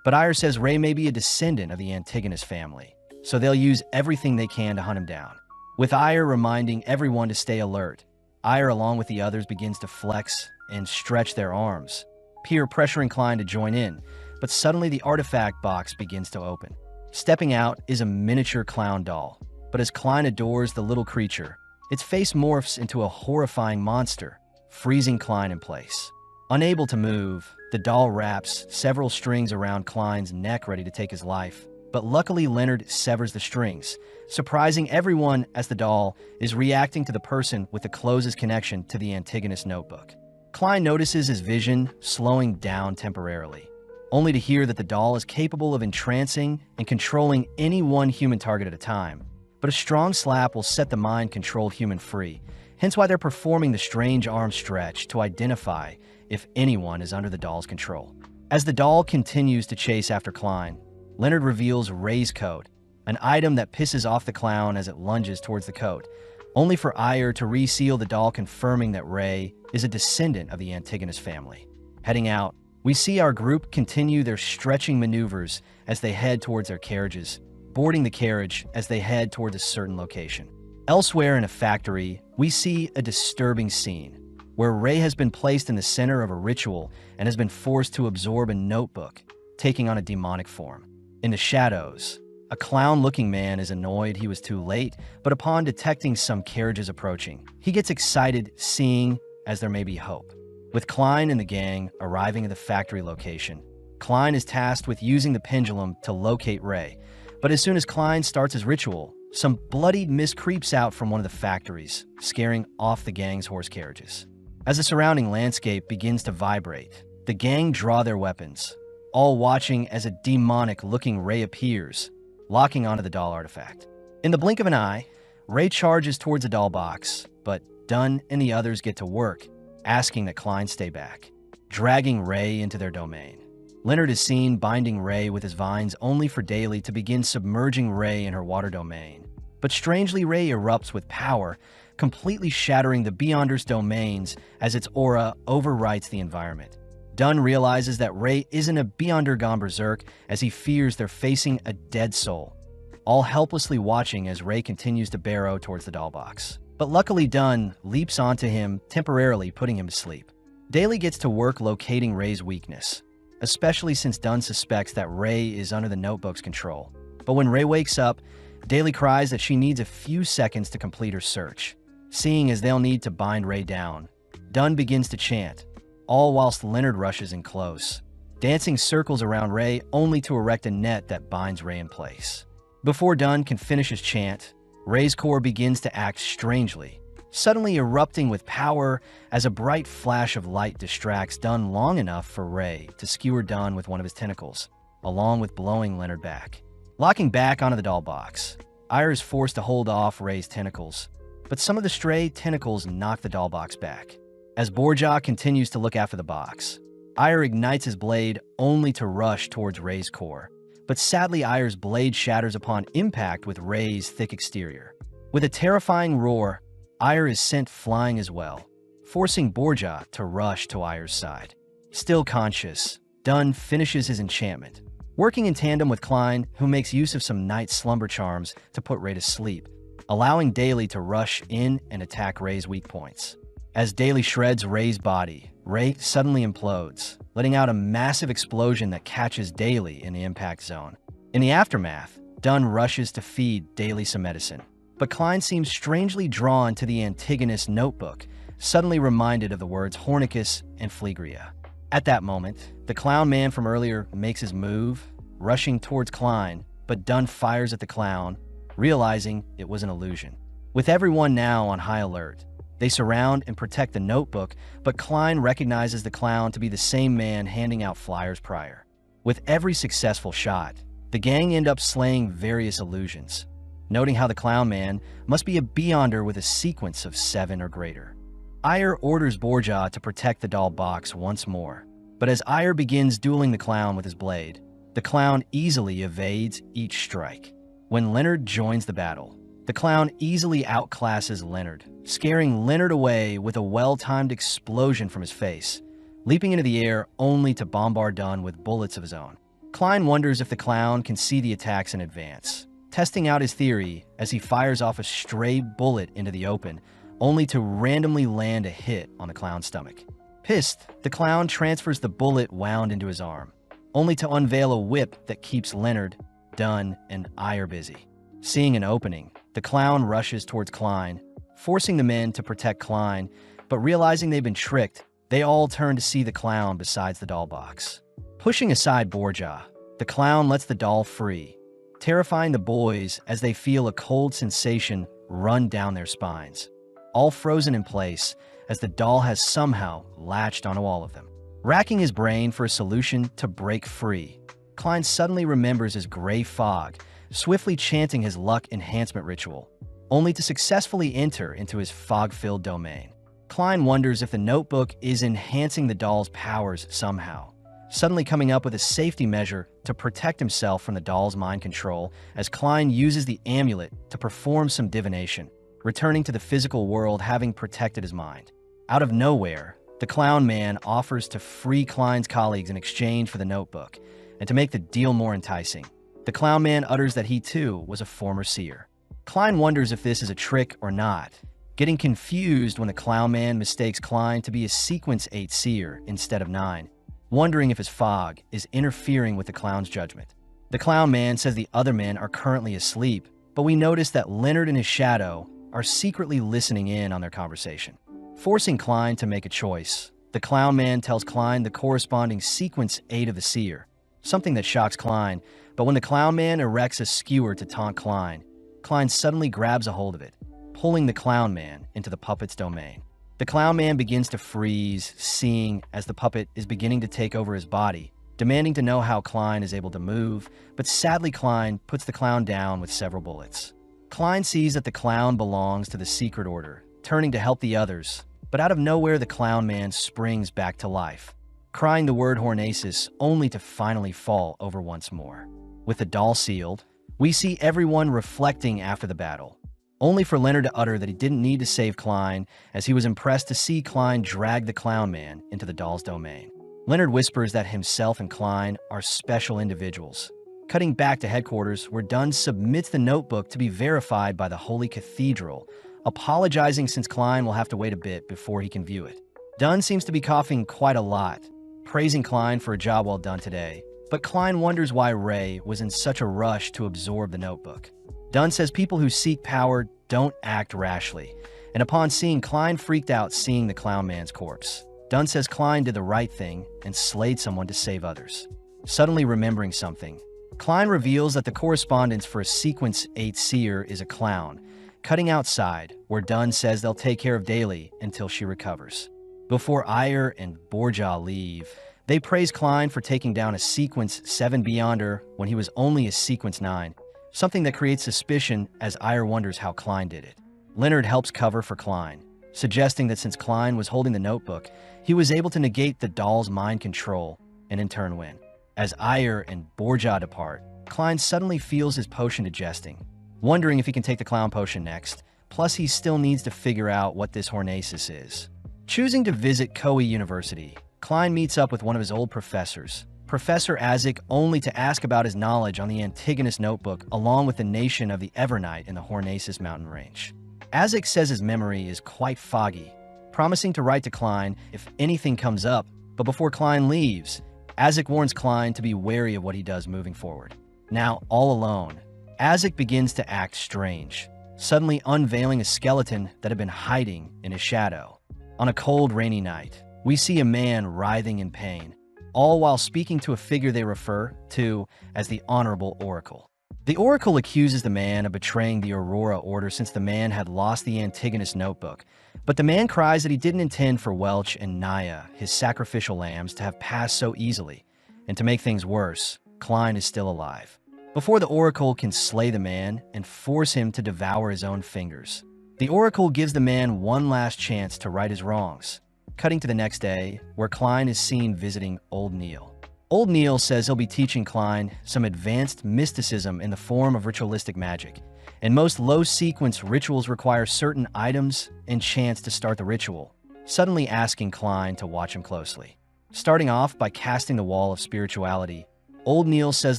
But Ire says Ray may be a descendant of the Antigonus family, so they'll use everything they can to hunt him down. With Ire reminding everyone to stay alert, Ire, along with the others, begins to flex and stretch their arms, peer pressuring Klein to join in, but suddenly the artifact box begins to open. Stepping out is a miniature clown doll, but as Klein adores the little creature, its face morphs into a horrifying monster, freezing Klein in place. Unable to move, the doll wraps several strings around Klein's neck ready to take his life, but luckily Leonard severs the strings, surprising everyone as the doll is reacting to the person with the closest connection to the Antigonus notebook. Klein notices his vision slowing down temporarily, only to hear that the doll is capable of entrancing and controlling any one human target at a time. But a strong slap will set the mind-controlled human free, hence why they're performing the strange arm stretch to identify if anyone is under the doll's control. As the doll continues to chase after Klein, Leonard reveals Ray's coat, an item that pisses off the clown as it lunges towards the coat, only for Ire to reseal the doll, confirming that Ray is a descendant of the Antigonus family. Heading out, we see our group continue their stretching maneuvers as they head towards their carriages, boarding the carriage as they head towards a certain location. Elsewhere in a factory, we see a disturbing scene where Ray has been placed in the center of a ritual and has been forced to absorb a notebook, taking on a demonic form. In the shadows, a clown-looking man is annoyed he was too late, but upon detecting some carriages approaching, he gets excited, seeing as there may be hope. With Klein and the gang arriving at the factory location, Klein is tasked with using the pendulum to locate Ray, but as soon as Klein starts his ritual, some bloodied mist creeps out from one of the factories, scaring off the gang's horse carriages. As the surrounding landscape begins to vibrate, the gang draw their weapons, all watching as a demonic-looking Ray appears, locking onto the doll artifact. In the blink of an eye, Ray charges towards the doll box, but Dunn and the others get to work, asking that Klein stay back, dragging Ray into their domain. Leonard is seen binding Ray with his vines, only for Daly to begin submerging Ray in her water domain. But strangely, Ray erupts with power, completely shattering the Beyonder's domains as its aura overwrites the environment. Dunn realizes that Ray isn't a Beyonder gone berserk, as he fears they're facing a dead soul, all helplessly watching as Ray continues to barrow towards the doll box. But luckily Dunn leaps onto him, temporarily putting him to sleep. Daly gets to work locating Ray's weakness, especially since Dunn suspects that Ray is under the notebook's control. But when Ray wakes up, Daly cries that she needs a few seconds to complete her search. Seeing as they'll need to bind Ray down, Dunn begins to chant, all whilst Leonard rushes in close, dancing circles around Ray only to erect a net that binds Ray in place. Before Dunn can finish his chant, Ray's core begins to act strangely, suddenly erupting with power as a bright flash of light distracts Dunn long enough for Ray to skewer Dunn with one of his tentacles, along with blowing Leonard back. Locking back onto the doll box, Ire is forced to hold off Ray's tentacles, but some of the stray tentacles knock the doll box back. As Borja continues to look after the box, Ire ignites his blade only to rush towards Ray's core. But sadly, Ire's blade shatters upon impact with Ray's thick exterior. With a terrifying roar, Ire is sent flying as well, forcing Borja to rush to Ire's side. Still conscious, Dunn finishes his enchantment, working in tandem with Klein, who makes use of some night slumber charms to put Ray to sleep, allowing Daly to rush in and attack Ray's weak points. As Daly shreds Ray's body, Ray suddenly implodes, letting out a massive explosion that catches Daly in the impact zone. In the aftermath, Dunn rushes to feed Daly some medicine, but Klein seems strangely drawn to the Antigonus notebook, suddenly reminded of the words Hornicus and Phlegria. At that moment, the clown man from earlier makes his move, rushing towards Klein, but Dunn fires at the clown, realizing it was an illusion. With everyone now on high alert, they surround and protect the notebook, but Klein recognizes the clown to be the same man handing out flyers prior. With every successful shot, the gang end up slaying various illusions, noting how the clown man must be a Beyonder with a sequence of 7 or greater. Ire orders Borja to protect the doll box once more, but as Ire begins dueling the clown with his blade, the clown easily evades each strike. When Leonard joins the battle, the clown easily outclasses Leonard, scaring Leonard away with a well-timed explosion from his face, leaping into the air only to bombard Dunn with bullets of his own. Klein wonders if the clown can see the attacks in advance, testing out his theory as he fires off a stray bullet into the open, only to randomly land a hit on the clown's stomach. Pissed, the clown transfers the bullet wound into his arm, only to unveil a whip that keeps Leonard, Dunn, and Ire busy. Seeing an opening, the clown rushes towards Klein, forcing the men to protect Klein, but realizing they've been tricked, they all turn to see the clown besides the doll box. Pushing aside Borja, the clown lets the doll free, terrifying the boys as they feel a cold sensation run down their spines, all frozen in place as the doll has somehow latched onto all of them. Racking his brain for a solution to break free, Klein suddenly remembers his gray fog, swiftly chanting his luck enhancement ritual, only to successfully enter into his fog-filled domain. Klein wonders if the notebook is enhancing the doll's powers somehow, suddenly coming up with a safety measure to protect himself from the doll's mind control as Klein uses the amulet to perform some divination, returning to the physical world having protected his mind. Out of nowhere, the clown man offers to free Klein's colleagues in exchange for the notebook, and to make the deal more enticing, the clown man utters that he too was a former seer. Klein wonders if this is a trick or not, getting confused when the clown man mistakes Klein to be a sequence 8 seer instead of 9, wondering if his fog is interfering with the clown's judgment. The clown man says the other men are currently asleep, but we notice that Leonard and his shadow are secretly listening in on their conversation. Forcing Klein to make a choice, the clown man tells Klein the corresponding sequence 8 of the seer, something that shocks Klein, but when the clown man erects a skewer to taunt Klein, Klein suddenly grabs a hold of it, pulling the clown man into the puppet's domain. The clown man begins to freeze, seeing as the puppet is beginning to take over his body, demanding to know how Klein is able to move, but sadly Klein puts the clown down with several bullets. Klein sees that the clown belongs to the secret order, turning to help the others, but out of nowhere the clown man springs back to life, crying the word Hornaces only to finally fall over once more. With the doll sealed, we see everyone reflecting after the battle, only for Leonard to utter that he didn't need to save Klein, as he was impressed to see Klein drag the clown man into the doll's domain. Leonard whispers that himself and Klein are special individuals, cutting back to headquarters where Dunn submits the notebook to be verified by the Holy Cathedral, apologizing since Klein will have to wait a bit before he can view it. Dunn seems to be coughing quite a lot, praising Klein for a job well done today. But Klein wonders why Ray was in such a rush to absorb the notebook. Dunn says people who seek power don't act rashly, and upon seeing Klein freaked out seeing the clown man's corpse. Dunn says Klein did the right thing and slayed someone to save others. Suddenly remembering something, Klein reveals that the correspondence for a Sequence 8 seer is a clown, cutting outside, where Dunn says they'll take care of Daly until she recovers. Before Ayer and Borja leave, they praise Klein for taking down a Sequence 7 Beyonder when he was only a Sequence 9, something that creates suspicion as Ayer wonders how Klein did it. Leonard helps cover for Klein, suggesting that since Klein was holding the notebook, he was able to negate the doll's mind control and in turn win. As Ayer and Borja depart, Klein suddenly feels his potion digesting, wondering if he can take the clown potion next, plus he still needs to figure out what this Hornacius is. Choosing to visit Koei University, Klein meets up with one of his old professors, Professor Azik, only to ask about his knowledge on the Antigonus notebook along with the nation of the Evernight in the Hornacius mountain range. Azik says his memory is quite foggy, promising to write to Klein if anything comes up, but before Klein leaves, Azik warns Klein to be wary of what he does moving forward. Now, all alone, Azik begins to act strange, suddenly unveiling a skeleton that had been hiding in his shadow. On a cold, rainy night, we see a man writhing in pain, all while speaking to a figure they refer to as the Honorable Oracle. The Oracle accuses the man of betraying the Aurora Order since the man had lost the Antigonus notebook, but the man cries that he didn't intend for Welch and Naya, his sacrificial lambs, to have passed so easily, and to make things worse, Klein is still alive. Before the Oracle can slay the man and force him to devour his own fingers, the Oracle gives the man one last chance to right his wrongs. Cutting to the next day, where Klein is seen visiting Old Neil. Old Neil says he'll be teaching Klein some advanced mysticism in the form of ritualistic magic, and most low-sequence rituals require certain items and chants to start the ritual, suddenly asking Klein to watch him closely. Starting off by casting the Wall of Spirituality, Old Neil says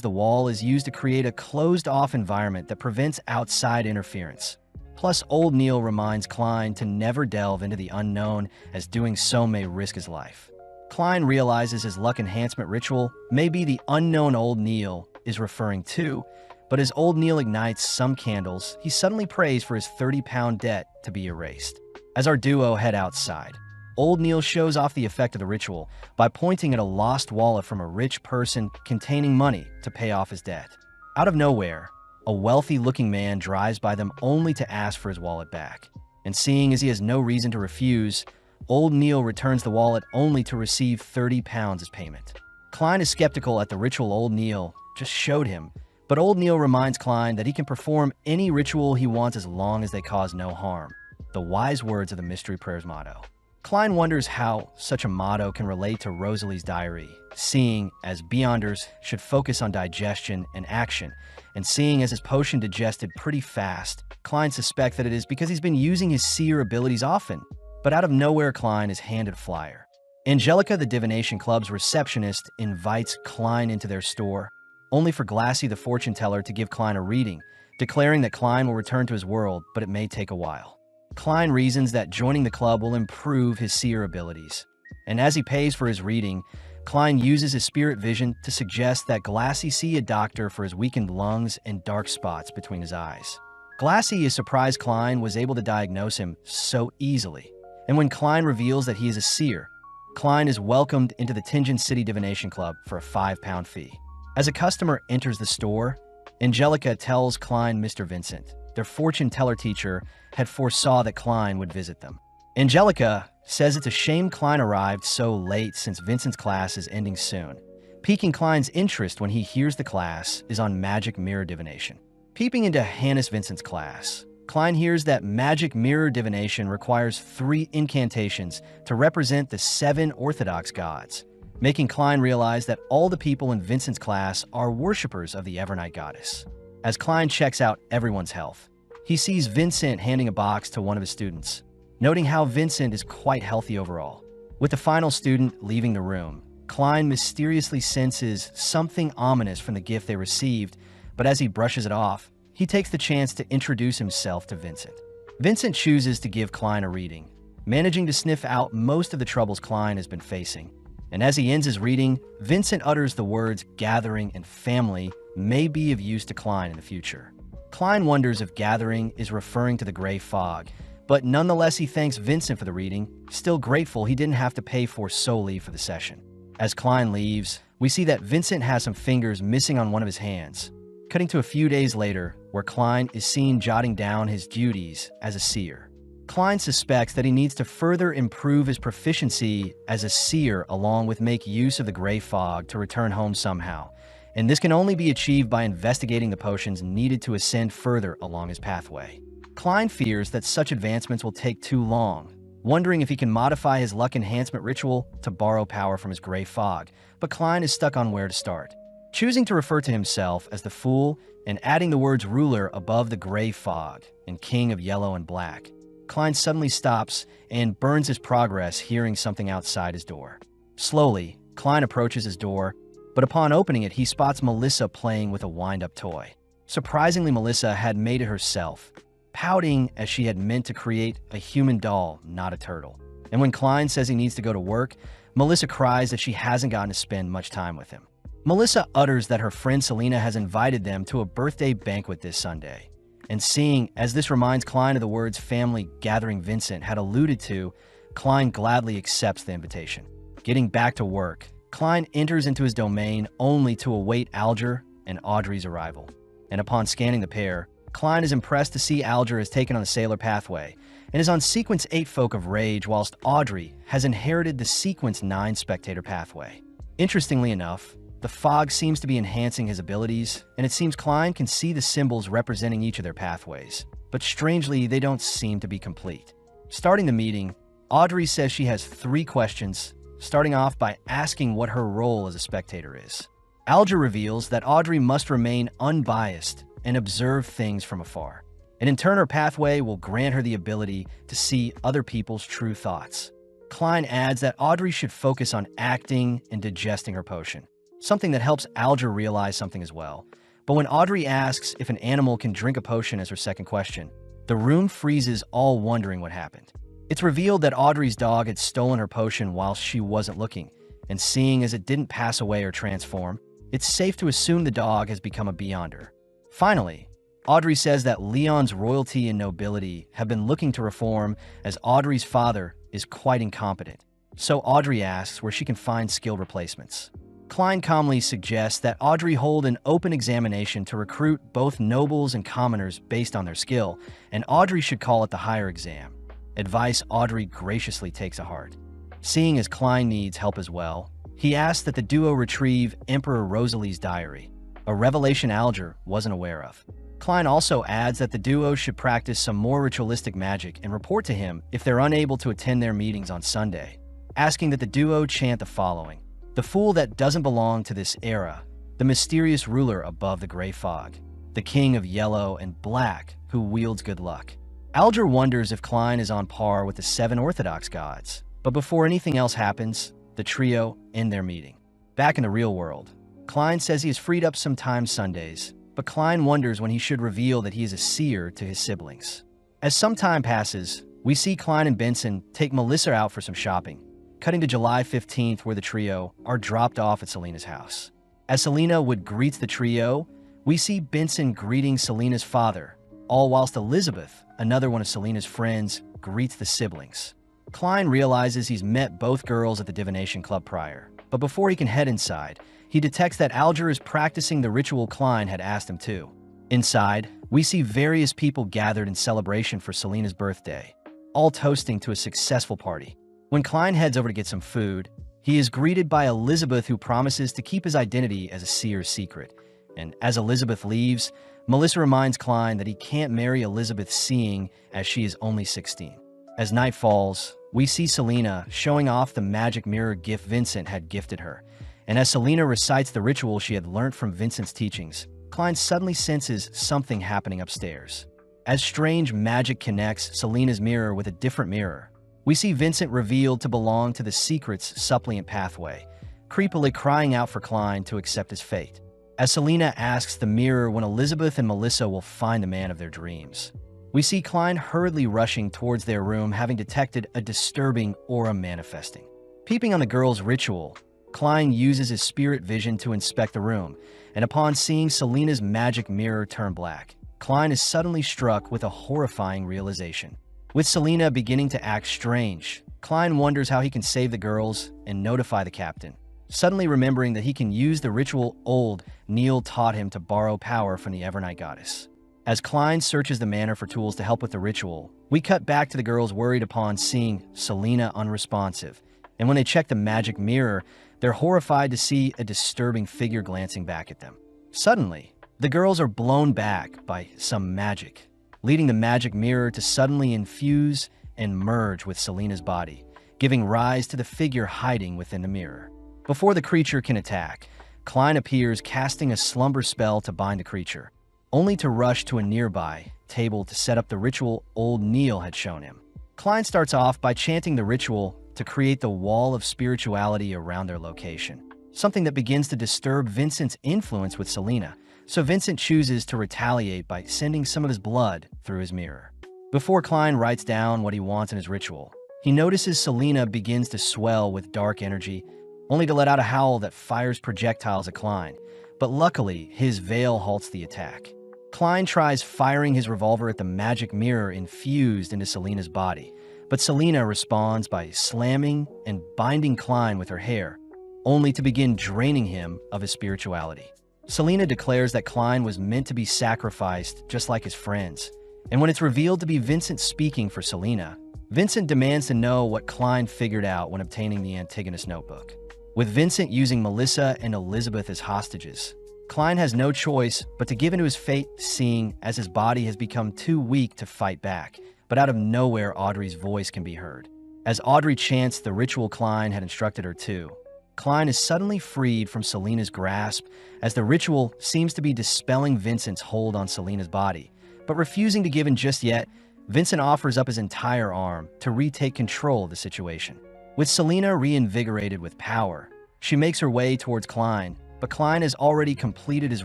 the wall is used to create a closed-off environment that prevents outside interference. Plus, Old Neil reminds Klein to never delve into the unknown, as doing so may risk his life. Klein realizes his luck enhancement ritual may be the unknown Old Neil is referring to, but as Old Neil ignites some candles, he suddenly prays for his 30-pound debt to be erased. As our duo head outside, Old Neil shows off the effect of the ritual by pointing at a lost wallet from a rich person containing money to pay off his debt. Out of nowhere, a wealthy-looking man drives by them only to ask for his wallet back. And seeing as he has no reason to refuse, Old Neil returns the wallet only to receive 30 pounds as payment. Klein is skeptical at the ritual Old Neil just showed him, but Old Neil reminds Klein that he can perform any ritual he wants as long as they cause no harm. The wise words of the Mystery Prayers motto. Klein wonders how such a motto can relate to Rosalie's diary, seeing as Beyonders should focus on digestion and action, and seeing as his potion digested pretty fast, Klein suspects that it is because he's been using his seer abilities often. But out of nowhere, Klein is handed a flyer. Angelica, the Divination Club's receptionist, invites Klein into their store, only for Glassy, the fortune teller, to give Klein a reading, declaring that Klein will return to his world, but it may take a while. Klein reasons that joining the club will improve his seer abilities. And as he pays for his reading, Klein uses his spirit vision to suggest that Glassy see a doctor for his weakened lungs and dark spots between his eyes. Glassy is surprised Klein was able to diagnose him so easily. And when Klein reveals that he is a seer, Klein is welcomed into the Tingen City Divination Club for a 5-pound fee. As a customer enters the store, Angelica tells Klein Mr. Vincent, their fortune teller teacher, had foresaw that Klein would visit them. Angelica says it's a shame Klein arrived so late since Vincent's class is ending soon, piquing Klein's interest when he hears the class is on magic mirror divination. Peeping into Hannes Vincent's class, Klein hears that magic mirror divination requires 3 incantations to represent the 7 orthodox gods, making Klein realize that all the people in Vincent's class are worshippers of the Evernight goddess. As Klein checks out everyone's health, he sees Vincent handing a box to one of his students, noting how Vincent is quite healthy overall. With the final student leaving the room, Klein mysteriously senses something ominous from the gift they received, but as he brushes it off, he takes the chance to introduce himself to Vincent. Vincent chooses to give Klein a reading, managing to sniff out most of the troubles Klein has been facing, And as he ends his reading, Vincent utters the words gathering and family may be of use to Klein in the future. Klein wonders if gathering is referring to the gray fog, but nonetheless he thanks Vincent for the reading, still grateful he didn't have to pay for solely for the session. As Klein leaves, we see that Vincent has some fingers missing on one of his hands, cutting to a few days later, where Klein is seen jotting down his duties as a seer. Klein suspects that he needs to further improve his proficiency as a seer along with make use of the gray fog to return home somehow, and this can only be achieved by investigating the potions needed to ascend further along his pathway. Klein fears that such advancements will take too long, wondering if he can modify his luck enhancement ritual to borrow power from his gray fog, but Klein is stuck on where to start. Choosing to refer to himself as the Fool and adding the words ruler above the gray fog and king of yellow and black, Klein suddenly stops and burns his progress, hearing something outside his door. Slowly, Klein approaches his door, but upon opening it, he spots Melissa playing with a wind-up toy. Surprisingly, Melissa had made it herself, pouting as she had meant to create a human doll, not a turtle. And when Klein says he needs to go to work, Melissa cries that she hasn't gotten to spend much time with him. Melissa utters that her friend Selena has invited them to a birthday banquet this Sunday. And seeing as this reminds Klein of the words family gathering Vincent had alluded to, Klein gladly accepts the invitation. Getting back to work, Klein enters into his domain only to await Alger and Audrey's arrival. And upon scanning the pair, Klein is impressed to see Alger has taken on the Sailor pathway and is on Sequence 8 Folk of Rage, whilst Audrey has inherited the Sequence 9 Spectator pathway. Interestingly enough, the fog seems to be enhancing his abilities, and it seems Klein can see the symbols representing each of their pathways, but strangely, they don't seem to be complete. Starting the meeting, Audrey says she has 3 questions, starting off by asking what her role as a spectator is. Alger reveals that Audrey must remain unbiased and observe things from afar, and in turn her pathway will grant her the ability to see other people's true thoughts. Klein adds that Audrey should focus on acting and digesting her potion, something that helps Alger realize something as well. But when Audrey asks if an animal can drink a potion as her second question, the room freezes, all wondering what happened. It's revealed that Audrey's dog had stolen her potion while she wasn't looking, and seeing as it didn't pass away or transform, it's safe to assume the dog has become a Beyonder. Finally, Audrey says that Leon's royalty and nobility have been looking to reform, as Audrey's father is quite incompetent. So Audrey asks where she can find skilled replacements. Klein calmly suggests that Audrey hold an open examination to recruit both nobles and commoners based on their skill, and Audrey should call it the higher exam. Advice Audrey graciously takes to heart. Seeing as Klein needs help as well, he asks that the duo retrieve Emperor Rosalie's diary, a revelation Alger wasn't aware of. Klein also adds that the duo should practice some more ritualistic magic and report to him if they're unable to attend their meetings on Sunday, asking that the duo chant the following: "The fool that doesn't belong to this era, the mysterious ruler above the gray fog, the king of yellow and black who wields good luck." Alger wonders if Klein is on par with the 7 Orthodox gods, but before anything else happens, the trio end their meeting. Back in the real world, Klein says he has freed up some time Sundays, but Klein wonders when he should reveal that he is a seer to his siblings. As some time passes, we see Klein and Benson take Melissa out for some shopping, cutting to July 15th, where the trio are dropped off at Selena's house. As Selena would greet the trio, we see Benson greeting Selena's father, all whilst Elizabeth, another one of Selena's friends, greets the siblings. Klein realizes he's met both girls at the Divination Club prior, but before he can head inside, he detects that Alger is practicing the ritual Klein had asked him to. Inside, we see various people gathered in celebration for Selena's birthday, all toasting to a successful party. When Klein heads over to get some food, he is greeted by Elizabeth, who promises to keep his identity as a seer's secret. And as Elizabeth leaves, Melissa reminds Klein that he can't marry Elizabeth, seeing as she is only 16. As night falls, we see Selena showing off the magic mirror gift Vincent had gifted her. And as Selena recites the ritual she had learned from Vincent's teachings, Klein suddenly senses something happening upstairs. As strange magic connects Selena's mirror with a different mirror, we see Vincent revealed to belong to the Secret's suppliant pathway, creepily crying out for Klein to accept his fate. As Selena asks the mirror when Elizabeth and Melissa will find the man of their dreams, we see Klein hurriedly rushing towards their room, having detected a disturbing aura manifesting. Peeping on the girl's ritual, Klein uses his spirit vision to inspect the room, and upon seeing Selena's magic mirror turn black, Klein is suddenly struck with a horrifying realization. With Selena beginning to act strange, Klein wonders how he can save the girls and notify the captain, suddenly remembering that he can use the ritual old Neil taught him to borrow power from the Evernight goddess. As Klein searches the manor for tools to help with the ritual, we cut back to the girls worried upon seeing Selena unresponsive, and when they check the magic mirror, they're horrified to see a disturbing figure glancing back at them. Suddenly, the girls are blown back by some magic, leading the magic mirror to suddenly infuse and merge with Selena's body, giving rise to the figure hiding within the mirror. Before the creature can attack, Klein appears casting a slumber spell to bind the creature, only to rush to a nearby table to set up the ritual old Neil had shown him. Klein starts off by chanting the ritual to create the wall of spirituality around their location, something that begins to disturb Vincent's influence with Selena, so Vincent chooses to retaliate by sending some of his blood through his mirror. Before Klein writes down what he wants in his ritual, he notices Selena begins to swell with dark energy, only to let out a howl that fires projectiles at Klein, but luckily his veil halts the attack. Klein tries firing his revolver at the magic mirror infused into Selena's body, but Selena responds by slamming and binding Klein with her hair, only to begin draining him of his spirituality. Selena declares that Klein was meant to be sacrificed just like his friends, and when it's revealed to be Vincent speaking for Selena, Vincent demands to know what Klein figured out when obtaining the Antigonus notebook. With Vincent using Melissa and Elizabeth as hostages, Klein has no choice but to give into his fate, seeing as his body has become too weak to fight back. But out of nowhere, Audrey's voice can be heard. As Audrey chants the ritual Klein had instructed her to, Klein is suddenly freed from Selena's grasp as the ritual seems to be dispelling Vincent's hold on Selena's body. But refusing to give in just yet, Vincent offers up his entire arm to retake control of the situation. With Selena reinvigorated with power, she makes her way towards Klein, but Klein has already completed his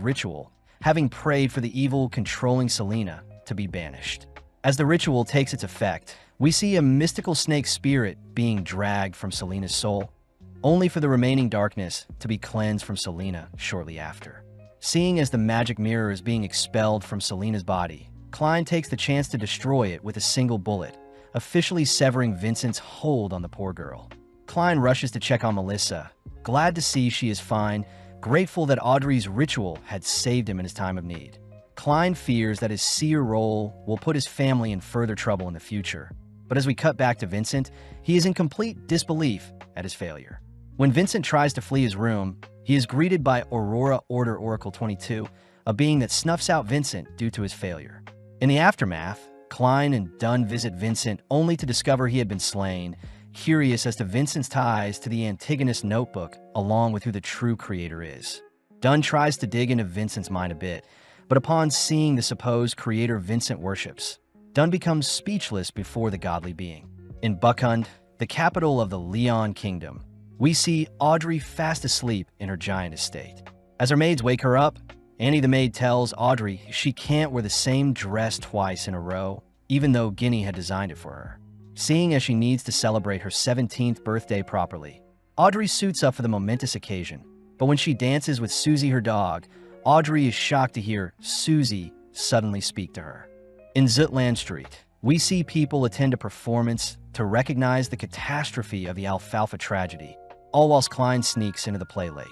ritual, having prayed for the evil controlling Selena to be banished. As the ritual takes its effect, we see a mystical snake spirit being dragged from Selena's soul, only for the remaining darkness to be cleansed from Selena shortly after. Seeing as the magic mirror is being expelled from Selena's body, Klein takes the chance to destroy it with a single bullet, officially severing Vincent's hold on the poor girl. Klein rushes to check on Melissa, glad to see she is fine, grateful that Audrey's ritual had saved him in his time of need. Klein fears that his seer role will put his family in further trouble in the future. But as we cut back to Vincent, he is in complete disbelief at his failure. When Vincent tries to flee his room, he is greeted by Aurora Order Oracle 22, a being that snuffs out Vincent due to his failure. In the aftermath, Klein and Dunn visit Vincent only to discover he had been slain, curious as to Vincent's ties to the Antigonus notebook along with who the true creator is. Dunn tries to dig into Vincent's mind a bit, but upon seeing the supposed creator Vincent worships, Dunn becomes speechless before the godly being. In Buckhund, the capital of the Leon Kingdom, we see Audrey fast asleep in her giant estate. As her maids wake her up, Annie the maid tells Audrey she can't wear the same dress twice in a row, even though Guinea had designed it for her. Seeing as she needs to celebrate her 17th birthday properly, Audrey suits up for the momentous occasion, but when she dances with Susie her dog, Audrey is shocked to hear Susie suddenly speak to her. In Zutland Street, we see people attend a performance to recognize the catastrophe of the Alfalfa tragedy, all whilst Klein sneaks into the play late.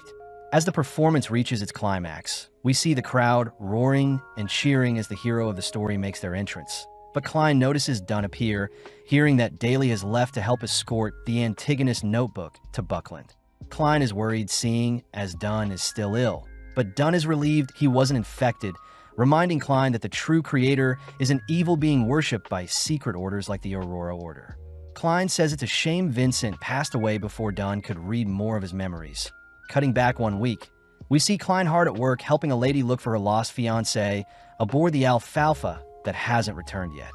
As the performance reaches its climax, we see the crowd roaring and cheering as the hero of the story makes their entrance. But Klein notices Dunn appear, hearing that Daly has left to help escort the Antigonus notebook to Buckland. Klein is worried seeing as Dunn is still ill, but Dunn is relieved he wasn't infected, reminding Klein that the true creator is an evil being worshipped by secret orders like the Aurora Order. Klein says it's a shame Vincent passed away before Dunn could read more of his memories. Cutting back 1 week, we see Klein hard at work helping a lady look for her lost fiancé aboard the Alfalfa that hasn't returned yet.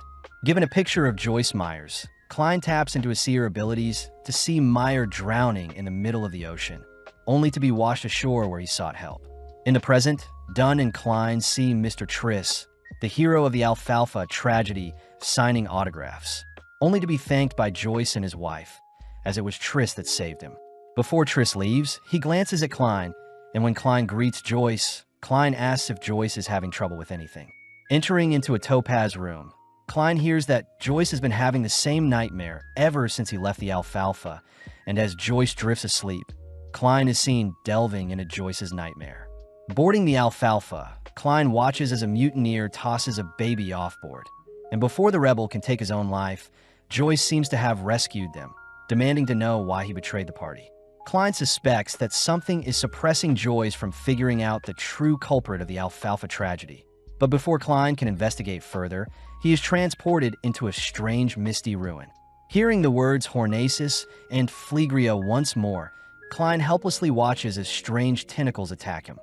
Given a picture of Joyce Myers, Klein taps into his seer abilities to see Meyer drowning in the middle of the ocean, only to be washed ashore where he sought help. In the present, Dunn and Klein see Mr. Triss, the hero of the Alfalfa tragedy, signing autographs, only to be thanked by Joyce and his wife, as it was Triss that saved him. Before Triss leaves, he glances at Klein, and when Klein greets Joyce, Klein asks if Joyce is having trouble with anything. Entering into a Topaz room, Klein hears that Joyce has been having the same nightmare ever since he left the Alfalfa, and as Joyce drifts asleep, Klein is seen delving into Joyce's nightmare. Boarding the Alfalfa, Klein watches as a mutineer tosses a baby offboard, and before the rebel can take his own life, Joyce seems to have rescued them, demanding to know why he betrayed the party. Klein suspects that something is suppressing Joyce from figuring out the true culprit of the Alfalfa tragedy. But before Klein can investigate further, he is transported into a strange misty ruin. Hearing the words Hornacis and Phlegria once more, Klein helplessly watches as strange tentacles attack him,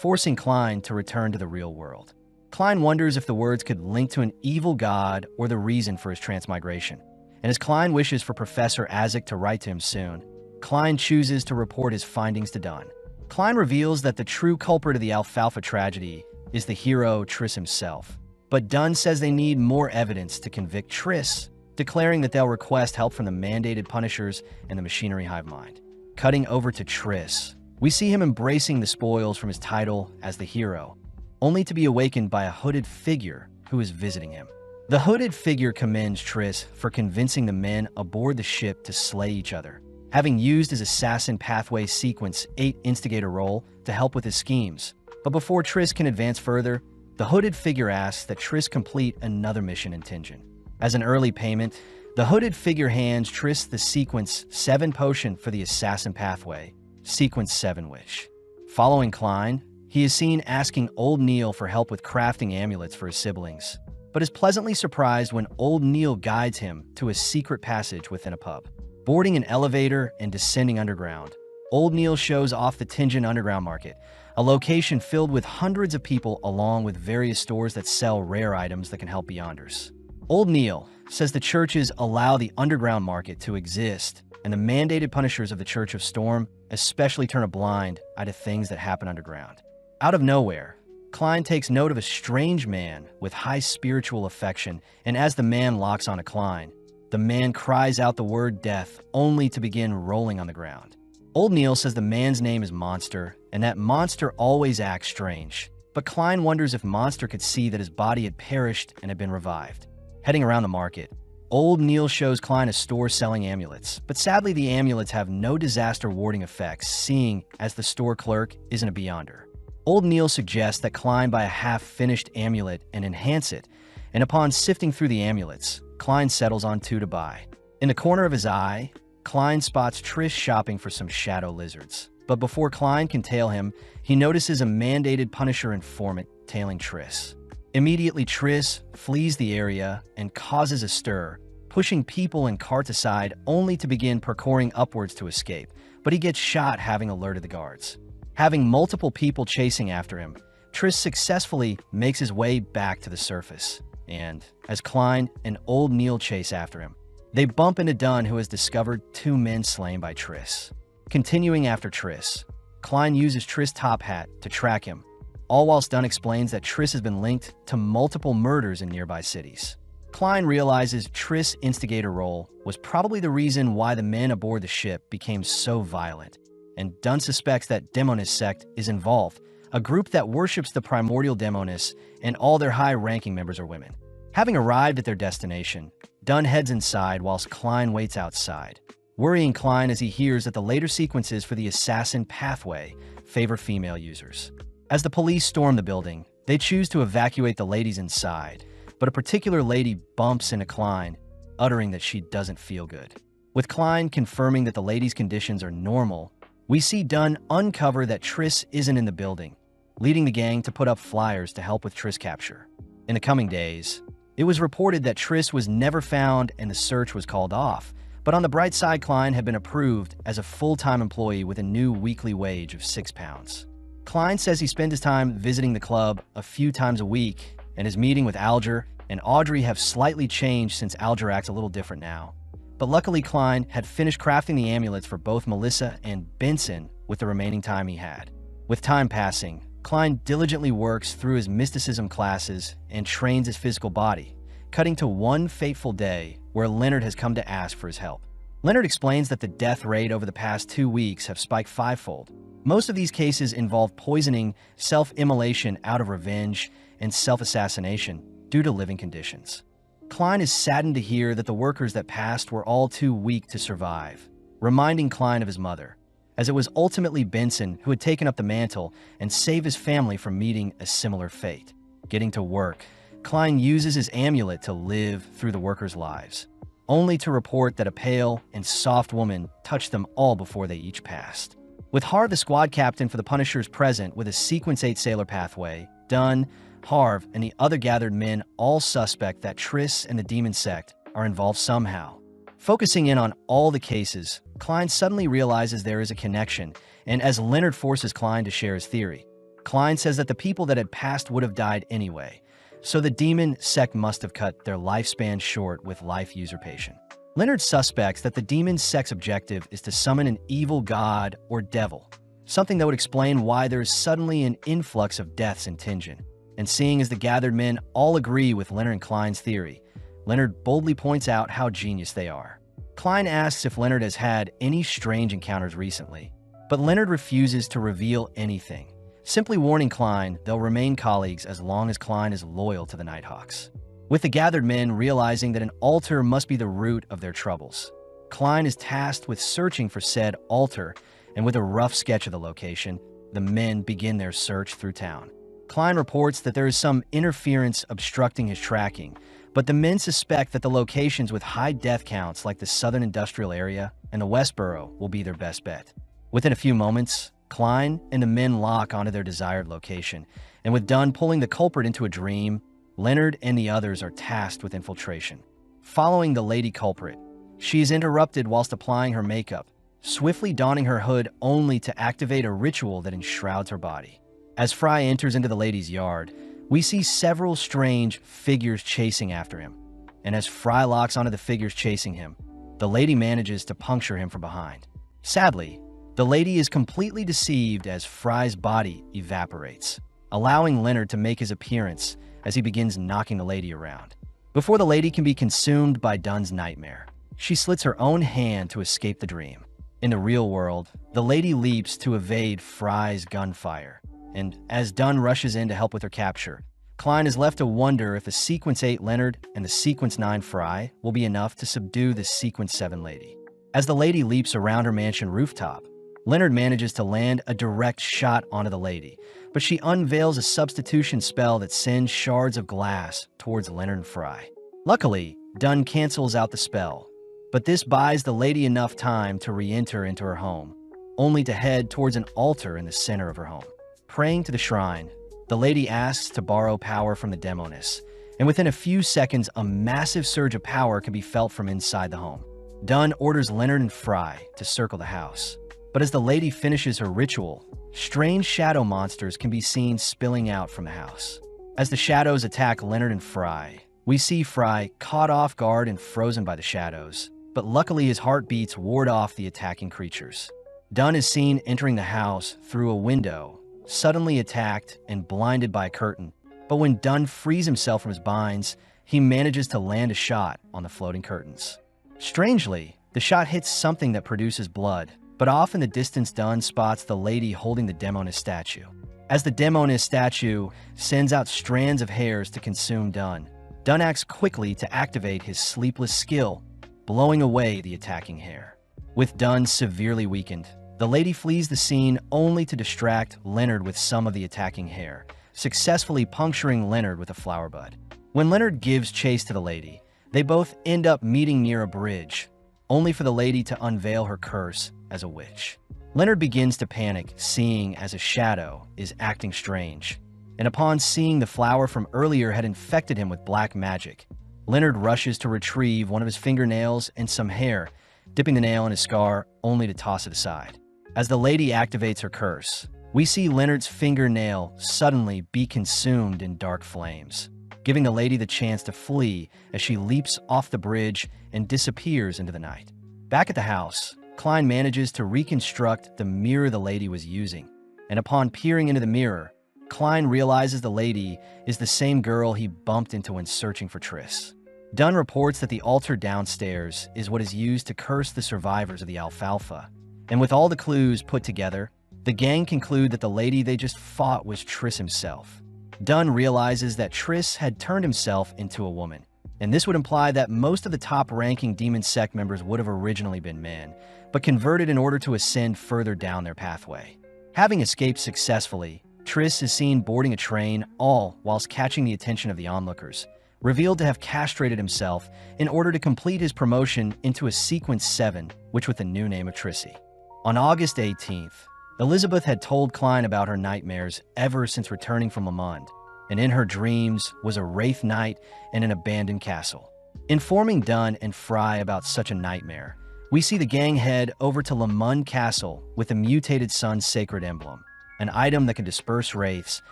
forcing Klein to return to the real world. Klein wonders if the words could link to an evil god or the reason for his transmigration. And as Klein wishes for Professor Azik to write to him soon, Klein chooses to report his findings to Dunn. Klein reveals that the true culprit of the Alfalfa tragedy is the hero Triss himself. But Dunn says they need more evidence to convict Triss, declaring that they'll request help from the mandated Punishers and the Machinery Hive Mind. Cutting over to Triss, we see him embracing the spoils from his title as the hero, only to be awakened by a hooded figure who is visiting him. The hooded figure commends Triss for convincing the men aboard the ship to slay each other, having used his Assassin Pathway Sequence 8 instigator role to help with his schemes. But before Triss can advance further, the hooded figure asks that Triss complete another mission in Tenjin. As an early payment, the hooded figure hands Triss the Sequence 7 potion for the Assassin Pathway, Sequence 7 Wish. Following Klein, he is seen asking Old Neil for help with crafting amulets for his siblings, but is pleasantly surprised when Old Neil guides him to a secret passage within a pub. Boarding an elevator and descending underground, Old Neil shows off the Tenjin Underground Market, a location filled with hundreds of people along with various stores that sell rare items that can help Beyonders. Old Neil says the churches allow the underground market to exist, and the mandated Punishers of the Church of Storm especially turn a blind eye to things that happen underground. Out of nowhere, Klein takes note of a strange man with high spiritual affection, and as the man locks onto Klein, the man cries out the word death only to begin rolling on the ground. Old Neil says the man's name is Monster, and that Monster always acts strange, but Klein wonders if Monster could see that his body had perished and had been revived. Heading around the market, Old Neil shows Klein a store selling amulets, but sadly the amulets have no disaster warding effects, seeing as the store clerk isn't a Beyonder. Old Neil suggests that Klein buy a half-finished amulet and enhance it, and upon sifting through the amulets, Klein settles on 2 to buy. In the corner of his eye, Klein spots Triss shopping for some shadow lizards. But before Klein can tail him, he notices a mandated Punisher informant tailing Triss. Immediately, Triss flees the area and causes a stir, pushing people and carts aside only to begin parkouring upwards to escape, but he gets shot having alerted the guards. Having multiple people chasing after him, Triss successfully makes his way back to the surface, and as Klein and Old Neil chase after him, they bump into Dunn, who has discovered 2 men slain by Triss. Continuing after Triss, Klein uses Triss' top hat to track him, all whilst Dunn explains that Triss has been linked to multiple murders in nearby cities. Klein realizes Triss' instigator role was probably the reason why the men aboard the ship became so violent, and Dunn suspects that Demonis sect is involved, a group that worships the primordial Demonis, and all their high-ranking members are women. Having arrived at their destination, Dunn heads inside whilst Klein waits outside, worrying Klein as he hears that the later sequences for the Assassin Pathway favor female users. As the police storm the building, they choose to evacuate the ladies inside, but a particular lady bumps into Klein, uttering that she doesn't feel good. With Klein confirming that the lady's conditions are normal, we see Dunn uncover that Triss isn't in the building, leading the gang to put up flyers to help with Triss capture. In the coming days, it was reported that Triss was never found and the search was called off, but on the bright side, Klein had been approved as a full-time employee with a new weekly wage of £6. Klein says he spends his time visiting the club a few times a week, and his meeting with Alger and Audrey have slightly changed since Alger acts a little different now. But luckily, Klein had finished crafting the amulets for both Melissa and Benson with the remaining time he had. With time passing, Klein diligently works through his mysticism classes and trains his physical body, cutting to one fateful day where Leonard has come to ask for his help. Leonard explains that the death rate over the past 2 weeks have spiked fivefold. Most of these cases involve poisoning, self-immolation out of revenge, and self-assassination due to living conditions. Klein is saddened to hear that the workers that passed were all too weak to survive, reminding Klein of his mother, as it was ultimately Benson who had taken up the mantle and saved his family from meeting a similar fate. Getting to work, Klein uses his amulet to live through the workers' lives, only to report that a pale and soft woman touched them all before they each passed. With Harv, the squad captain for the Punishers, present with a Sequence 8 sailor pathway, Dunn, Harv, and the other gathered men all suspect that Triss and the Demon Sect are involved somehow. Focusing in on all the cases, Klein suddenly realizes there is a connection, and as Leonard forces Klein to share his theory, Klein says that the people that had passed would have died anyway, so the Demon Sect must have cut their lifespan short with life usurpation. Leonard suspects that the Demon Sect's objective is to summon an evil god or devil, something that would explain why there is suddenly an influx of deaths in Tingen. And seeing as the gathered men all agree with Leonard and Klein's theory, Leonard boldly points out how genius they are. Klein asks if Leonard has had any strange encounters recently, but Leonard refuses to reveal anything, simply warning Klein they'll remain colleagues as long as Klein is loyal to the Nighthawks. With the gathered men realizing that an altar must be the root of their troubles, Klein is tasked with searching for said altar, and with a rough sketch of the location, the men begin their search through town. Klein reports that there is some interference obstructing his tracking, but the men suspect that the locations with high death counts like the Southern Industrial Area and the Westboro will be their best bet. Within a few moments, Klein and the men lock onto their desired location, and with Dunn pulling the culprit into a dream, Leonard and the others are tasked with infiltration. Following the lady culprit, she is interrupted whilst applying her makeup, swiftly donning her hood only to activate a ritual that enshrouds her body. As Fry enters into the lady's yard, we see several strange figures chasing after him, and as Fry locks onto the figures chasing him, the lady manages to puncture him from behind. Sadly, the lady is completely deceived as Fry's body evaporates, allowing Leonard to make his appearance as he begins knocking the lady around. Before the lady can be consumed by Dunn's nightmare, she slits her own hand to escape the dream. In the real world, the lady leaps to evade Fry's gunfire, and as Dunn rushes in to help with her capture, Klein is left to wonder if the Sequence 8 Leonard and the Sequence 9 Fry will be enough to subdue the Sequence 7 lady. As the lady leaps around her mansion rooftop, Leonard manages to land a direct shot onto the lady, but she unveils a substitution spell that sends shards of glass towards Leonard and Fry. Luckily, Dunn cancels out the spell, but this buys the lady enough time to re-enter into her home, only to head towards an altar in the center of her home. Praying to the shrine, the lady asks to borrow power from the Demoness, and within a few seconds, a massive surge of power can be felt from inside the home. Dunn orders Leonard and Fry to circle the house, but as the lady finishes her ritual, strange shadow monsters can be seen spilling out from the house. As the shadows attack Leonard and Fry, we see Fry caught off guard and frozen by the shadows, but luckily his heartbeats ward off the attacking creatures. Dunn is seen entering the house through a window, suddenly attacked and blinded by a curtain, but when Dunn frees himself from his binds, he manages to land a shot on the floating curtains. Strangely, the shot hits something that produces blood, but off in the distance Dunn spots the lady holding the Demoness statue. As the Demoness statue sends out strands of hairs to consume Dunn, Dunn acts quickly to activate his sleepless skill, blowing away the attacking hair. With Dunn severely weakened, the lady flees the scene only to distract Leonard with some of the attacking hair, successfully puncturing Leonard with a flower bud. When Leonard gives chase to the lady, they both end up meeting near a bridge, only for the lady to unveil her curse as a witch. Leonard begins to panic, seeing as a shadow is acting strange, and upon seeing the flower from earlier had infected him with black magic, Leonard rushes to retrieve one of his fingernails and some hair, dipping the nail in his scar only to toss it aside. As the lady activates her curse, we see Leonard's fingernail suddenly be consumed in dark flames, giving the lady the chance to flee as she leaps off the bridge and disappears into the night. Back at the house, Klein manages to reconstruct the mirror the lady was using, and upon peering into the mirror, Klein realizes the lady is the same girl he bumped into when searching for Triss. Dunn reports that the altar downstairs is what is used to curse the survivors of the Alfalfa, and with all the clues put together, the gang conclude that the lady they just fought was Triss himself. Dunn realizes that Triss had turned himself into a woman, and this would imply that most of the top-ranking Demon Sect members would have originally been men, but converted in order to ascend further down their pathway. Having escaped successfully, Triss is seen boarding a train, all whilst catching the attention of the onlookers, revealed to have castrated himself in order to complete his promotion into a Sequence 7, which with the new name of Trissy. On August 18th, Elizabeth had told Klein about her nightmares ever since returning from Lamond, and in her dreams was a Wraith Knight and an abandoned castle. Informing Dunn and Fry about such a nightmare, we see the gang head over to Lamond Castle with the mutated sun's sacred emblem, an item that can disperse wraiths,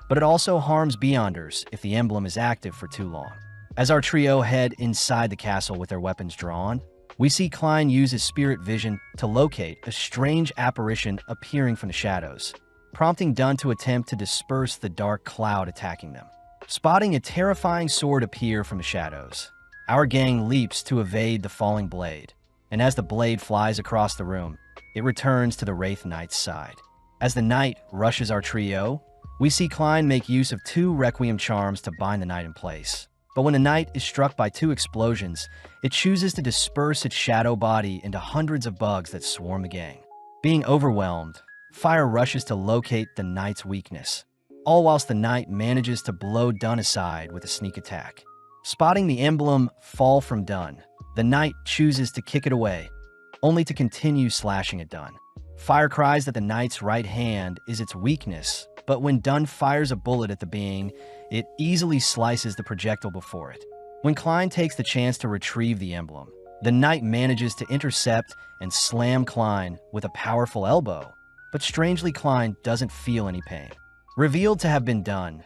but it also harms Beyonders if the emblem is active for too long. As our trio head inside the castle with their weapons drawn, we see Klein use his spirit vision to locate a strange apparition appearing from the shadows, prompting Dunn to attempt to disperse the dark cloud attacking them. Spotting a terrifying sword appear from the shadows, our gang leaps to evade the falling blade, and as the blade flies across the room, it returns to the Wraith Knight's side. As the knight rushes our trio, we see Klein make use of 2 Requiem charms to bind the knight in place. But when the knight is struck by 2 explosions, it chooses to disperse its shadow body into hundreds of bugs that swarm the gang. Being overwhelmed, Fire rushes to locate the knight's weakness, all whilst the knight manages to blow Dunn aside with a sneak attack. Spotting the emblem fall from Dunn, the knight chooses to kick it away, only to continue slashing at Dunn. Fire cries that the knight's right hand is its weakness, but when Dunn fires a bullet at the being, it easily slices the projectile before it. When Klein takes the chance to retrieve the emblem, the knight manages to intercept and slam Klein with a powerful elbow, but strangely Klein doesn't feel any pain. Revealed to have been Dunn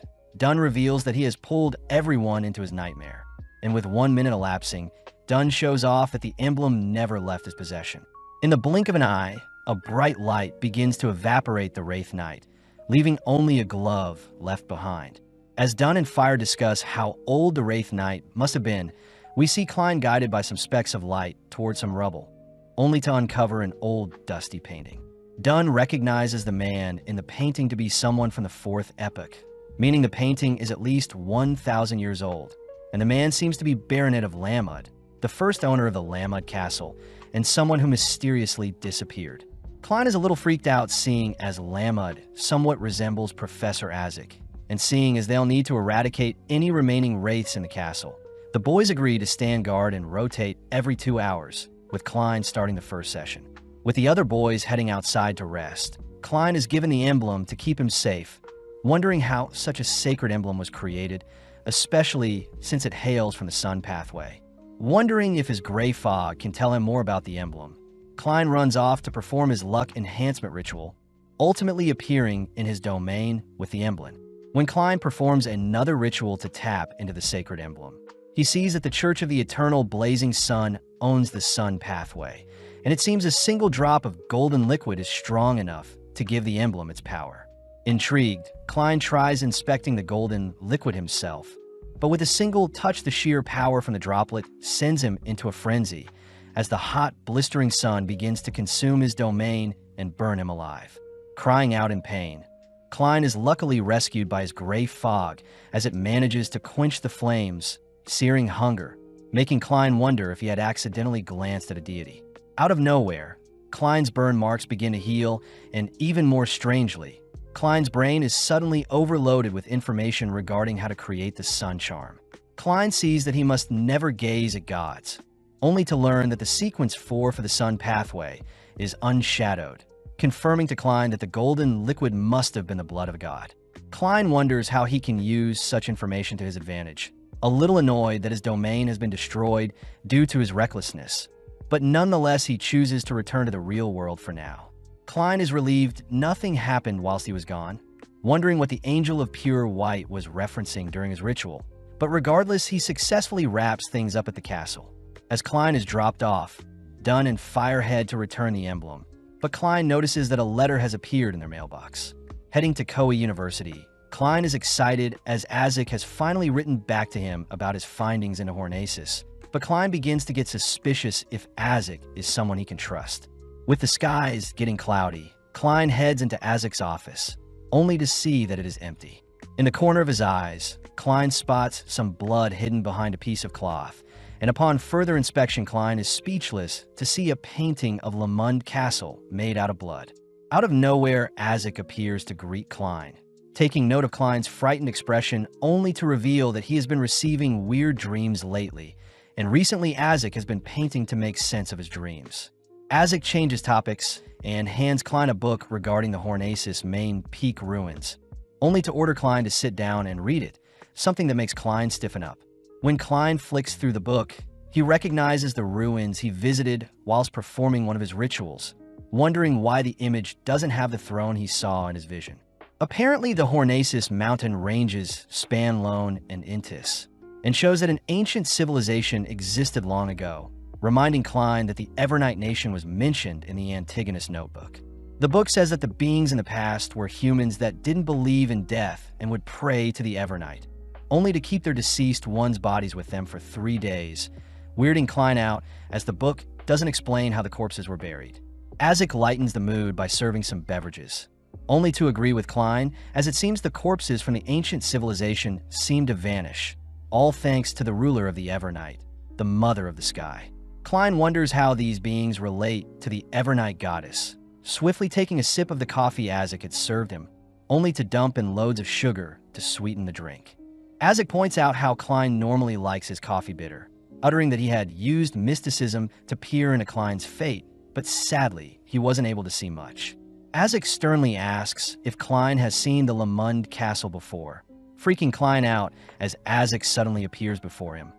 reveals that he has pulled everyone into his nightmare, and with 1 minute elapsing, Dunn shows off that the emblem never left his possession. In the blink of an eye, a bright light begins to evaporate the Wraith Knight, leaving only a glove left behind. As Dunn and Fire discuss how old the Wraith Knight must have been, we see Klein guided by some specks of light towards some rubble, only to uncover an old, dusty painting. Dunn recognizes the man in the painting to be someone from the 4th epoch, meaning the painting is at least 1,000 years old, and the man seems to be Baronet of Lamud, the first owner of the Lamud Castle, and someone who mysteriously disappeared. Klein is a little freaked out seeing as Lamud somewhat resembles Professor Azik, and seeing as they'll need to eradicate any remaining wraiths in the castle. The boys agree to stand guard and rotate every 2 hours, with Klein starting the first session. With the other boys heading outside to rest, Klein is given the emblem to keep him safe, wondering how such a sacred emblem was created, especially since it hails from the sun pathway. Wondering if his gray fog can tell him more about the emblem, Klein runs off to perform his luck enhancement ritual, ultimately appearing in his domain with the emblem. When Klein performs another ritual to tap into the sacred emblem, he sees that the Church of the Eternal Blazing Sun owns the sun pathway, and it seems a single drop of golden liquid is strong enough to give the emblem its power. Intrigued, Klein tries inspecting the golden liquid himself, but with a single touch the sheer power from the droplet sends him into a frenzy as the hot, blistering sun begins to consume his domain and burn him alive. Crying out in pain, Klein is luckily rescued by his gray fog as it manages to quench the flames, searing hunger, making Klein wonder if he had accidentally glanced at a deity. Out of nowhere, Klein's burn marks begin to heal, and even more strangely, Klein's brain is suddenly overloaded with information regarding how to create the sun charm. Klein sees that he must never gaze at gods, only to learn that the sequence 4 for the sun pathway is unshadowed, confirming to Klein that the golden liquid must have been the blood of a god. Klein wonders how he can use such information to his advantage, a little annoyed that his domain has been destroyed due to his recklessness, but nonetheless he chooses to return to the real world for now. Klein is relieved nothing happened whilst he was gone, wondering what the Angel of Pure White was referencing during his ritual, but regardless he successfully wraps things up at the castle. As Klein is dropped off, Dunn and Fire head to return the emblem, but Klein notices that a letter has appeared in their mailbox. Heading to Koei University, Klein is excited as Azik has finally written back to him about his findings into Hornasis, but Klein begins to get suspicious if Azek is someone he can trust. With the skies getting cloudy, Klein heads into Azek's office, only to see that it is empty. In the corner of his eyes, Klein spots some blood hidden behind a piece of cloth, and upon further inspection, Klein is speechless to see a painting of Lamund Castle made out of blood. Out of nowhere, Azek appears to greet Klein, taking note of Klein's frightened expression only to reveal that he has been receiving weird dreams lately, and recently Azek has been painting to make sense of his dreams. Azek changes topics and hands Klein a book regarding the Hornacis main peak ruins, only to order Klein to sit down and read it, something that makes Klein stiffen up. When Klein flicks through the book, he recognizes the ruins he visited whilst performing one of his rituals, wondering why the image doesn't have the throne he saw in his vision. Apparently, the Hornacis mountain ranges span Lone and Intis, and shows that an ancient civilization existed long ago, reminding Klein that the Evernight nation was mentioned in the Antigonus notebook. The book says that the beings in the past were humans that didn't believe in death and would pray to the Evernight, only to keep their deceased ones' bodies with them for 3 days, weirding Klein out as the book doesn't explain how the corpses were buried. Azek lightens the mood by serving some beverages, only to agree with Klein, as it seems the corpses from the ancient civilization seem to vanish, all thanks to the ruler of the Evernight, the Mother of the Sky. Klein wonders how these beings relate to the Evernight goddess, swiftly taking a sip of the coffee Azek had served him, only to dump in loads of sugar to sweeten the drink. Azek points out how Klein normally likes his coffee bitter, uttering that he had used mysticism to peer into Klein's fate, but sadly, he wasn't able to see much. Azek sternly asks if Klein has seen the Lamund Castle before, freaking Klein out as Azek suddenly appears before him,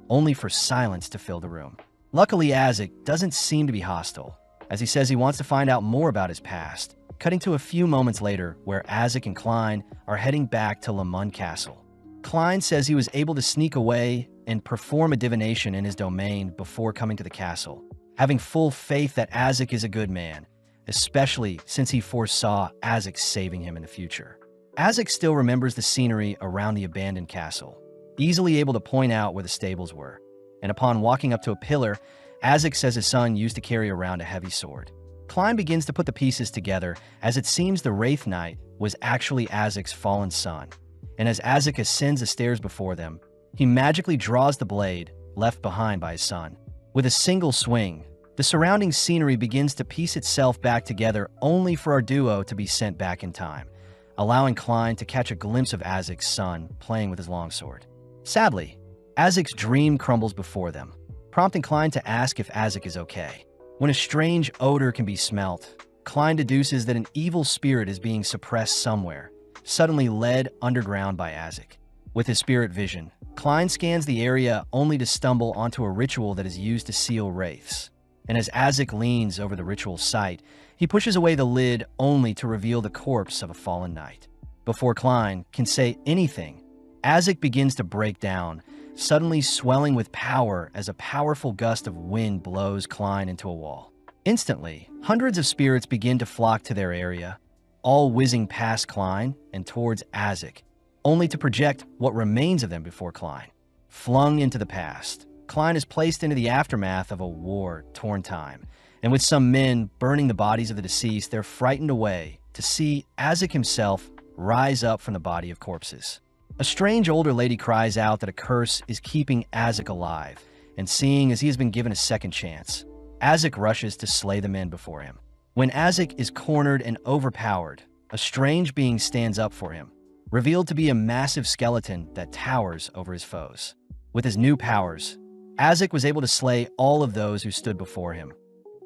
only for silence to fill the room. Luckily, Azek doesn't seem to be hostile, as he says he wants to find out more about his past, cutting to a few moments later where Azek and Klein are heading back to Lamund Castle. Klein says he was able to sneak away and perform a divination in his domain before coming to the castle, having full faith that Azek is a good man, especially since he foresaw Azek saving him in the future. Azek still remembers the scenery around the abandoned castle, easily able to point out where the stables were, and upon walking up to a pillar, Azek says his son used to carry around a heavy sword. Klein begins to put the pieces together, as it seems the Wraith Knight was actually Azek's fallen son, and as Azek ascends the stairs before them, he magically draws the blade left behind by his son. With a single swing, the surrounding scenery begins to piece itself back together, only for our duo to be sent back in time, allowing Klein to catch a glimpse of Azek's son playing with his longsword. Sadly, Azek's dream crumbles before them, prompting Klein to ask if Azek is okay. When a strange odor can be smelt, Klein deduces that an evil spirit is being suppressed somewhere, suddenly led underground by Azek. With his spirit vision, Klein scans the area only to stumble onto a ritual that is used to seal wraiths. And as Azek leans over the ritual site, he pushes away the lid only to reveal the corpse of a fallen knight. Before Klein can say anything, Azek begins to break down, suddenly swelling with power as a powerful gust of wind blows Klein into a wall. Instantly, hundreds of spirits begin to flock to their area, all whizzing past Klein and towards Azek, only to project what remains of them before Klein. Flung into the past, Klein is placed into the aftermath of a war-torn time, and with some men burning the bodies of the deceased, they're frightened away to see Azek himself rise up from the body of corpses. A strange older lady cries out that a curse is keeping Azek alive, and seeing as he has been given a second chance, Azek rushes to slay the men before him. When Azek is cornered and overpowered, a strange being stands up for him, revealed to be a massive skeleton that towers over his foes. With his new powers, Azek was able to slay all of those who stood before him,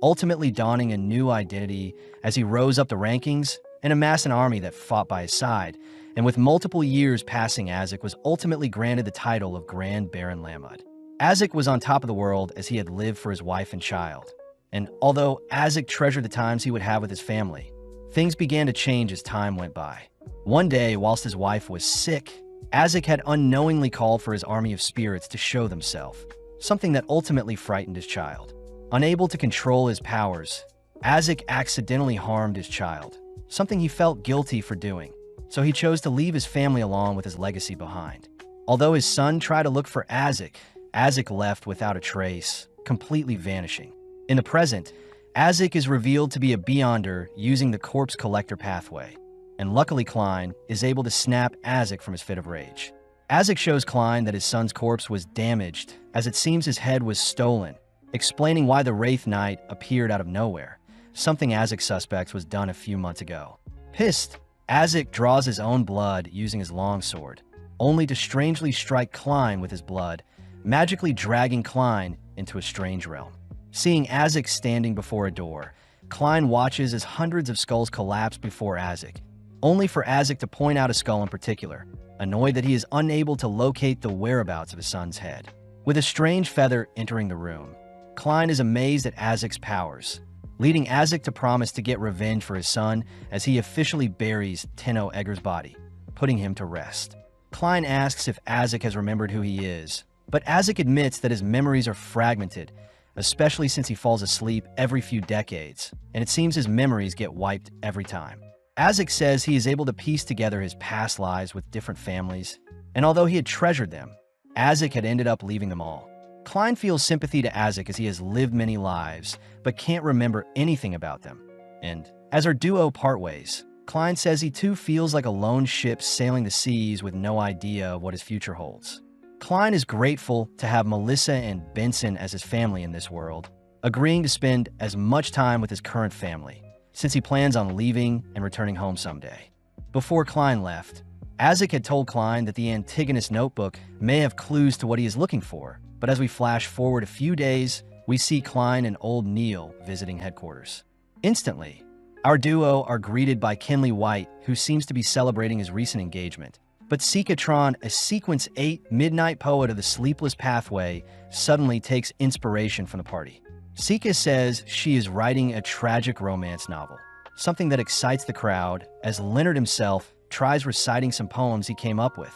ultimately donning a new identity as he rose up the rankings and amassed an army that fought by his side, and with multiple years passing, Azek was ultimately granted the title of Grand Baron Lamud. Azek was on top of the world as he had lived for his wife and child, and although Azek treasured the times he would have with his family, things began to change as time went by. One day, whilst his wife was sick, Azek had unknowingly called for his army of spirits to show themselves, something that ultimately frightened his child. Unable to control his powers, Azek accidentally harmed his child, something he felt guilty for doing, so he chose to leave his family along with his legacy behind. Although his son tried to look for Azek, Azek left without a trace, completely vanishing. In the present, Azek is revealed to be a Beyonder using the corpse collector pathway, and luckily Klein is able to snap Azek from his fit of rage. Azek shows Klein that his son's corpse was damaged, as it seems his head was stolen, explaining why the Wraith Knight appeared out of nowhere, something Azek suspects was done a few months ago. Pissed, Azek draws his own blood using his longsword, only to strangely strike Klein with his blood, magically dragging Klein into a strange realm. Seeing Azek standing before a door, Klein watches as hundreds of skulls collapse before Azek, only for Azek to point out a skull in particular, annoyed that he is unable to locate the whereabouts of his son's head. With a strange feather entering the room, Klein is amazed at Azek's powers, leading Azek to promise to get revenge for his son as he officially buries Tenno Egger's body, putting him to rest. Klein asks if Azek has remembered who he is, but Azek admits that his memories are fragmented, especially since he falls asleep every few decades, and it seems his memories get wiped every time. Azek says he is able to piece together his past lives with different families, and although he had treasured them, Azek had ended up leaving them all. Klein feels sympathy to Azek as he has lived many lives, but can't remember anything about them. And as our duo part ways, Klein says he too feels like a lone ship sailing the seas with no idea of what his future holds. Klein is grateful to have Melissa and Benson as his family in this world, agreeing to spend as much time with his current family, since he plans on leaving and returning home someday. Before Klein left, Azek had told Klein that the Antigonus notebook may have clues to what he is looking for, but as we flash forward a few days, we see Klein and old Neil visiting headquarters. Instantly, our duo are greeted by Kenley White, who seems to be celebrating his recent engagement. But Seekatron, a Sequence 8 midnight poet of the Sleepless Pathway, suddenly takes inspiration from the party. Seeka says she is writing a tragic romance novel, something that excites the crowd as Leonard himself tries reciting some poems he came up with.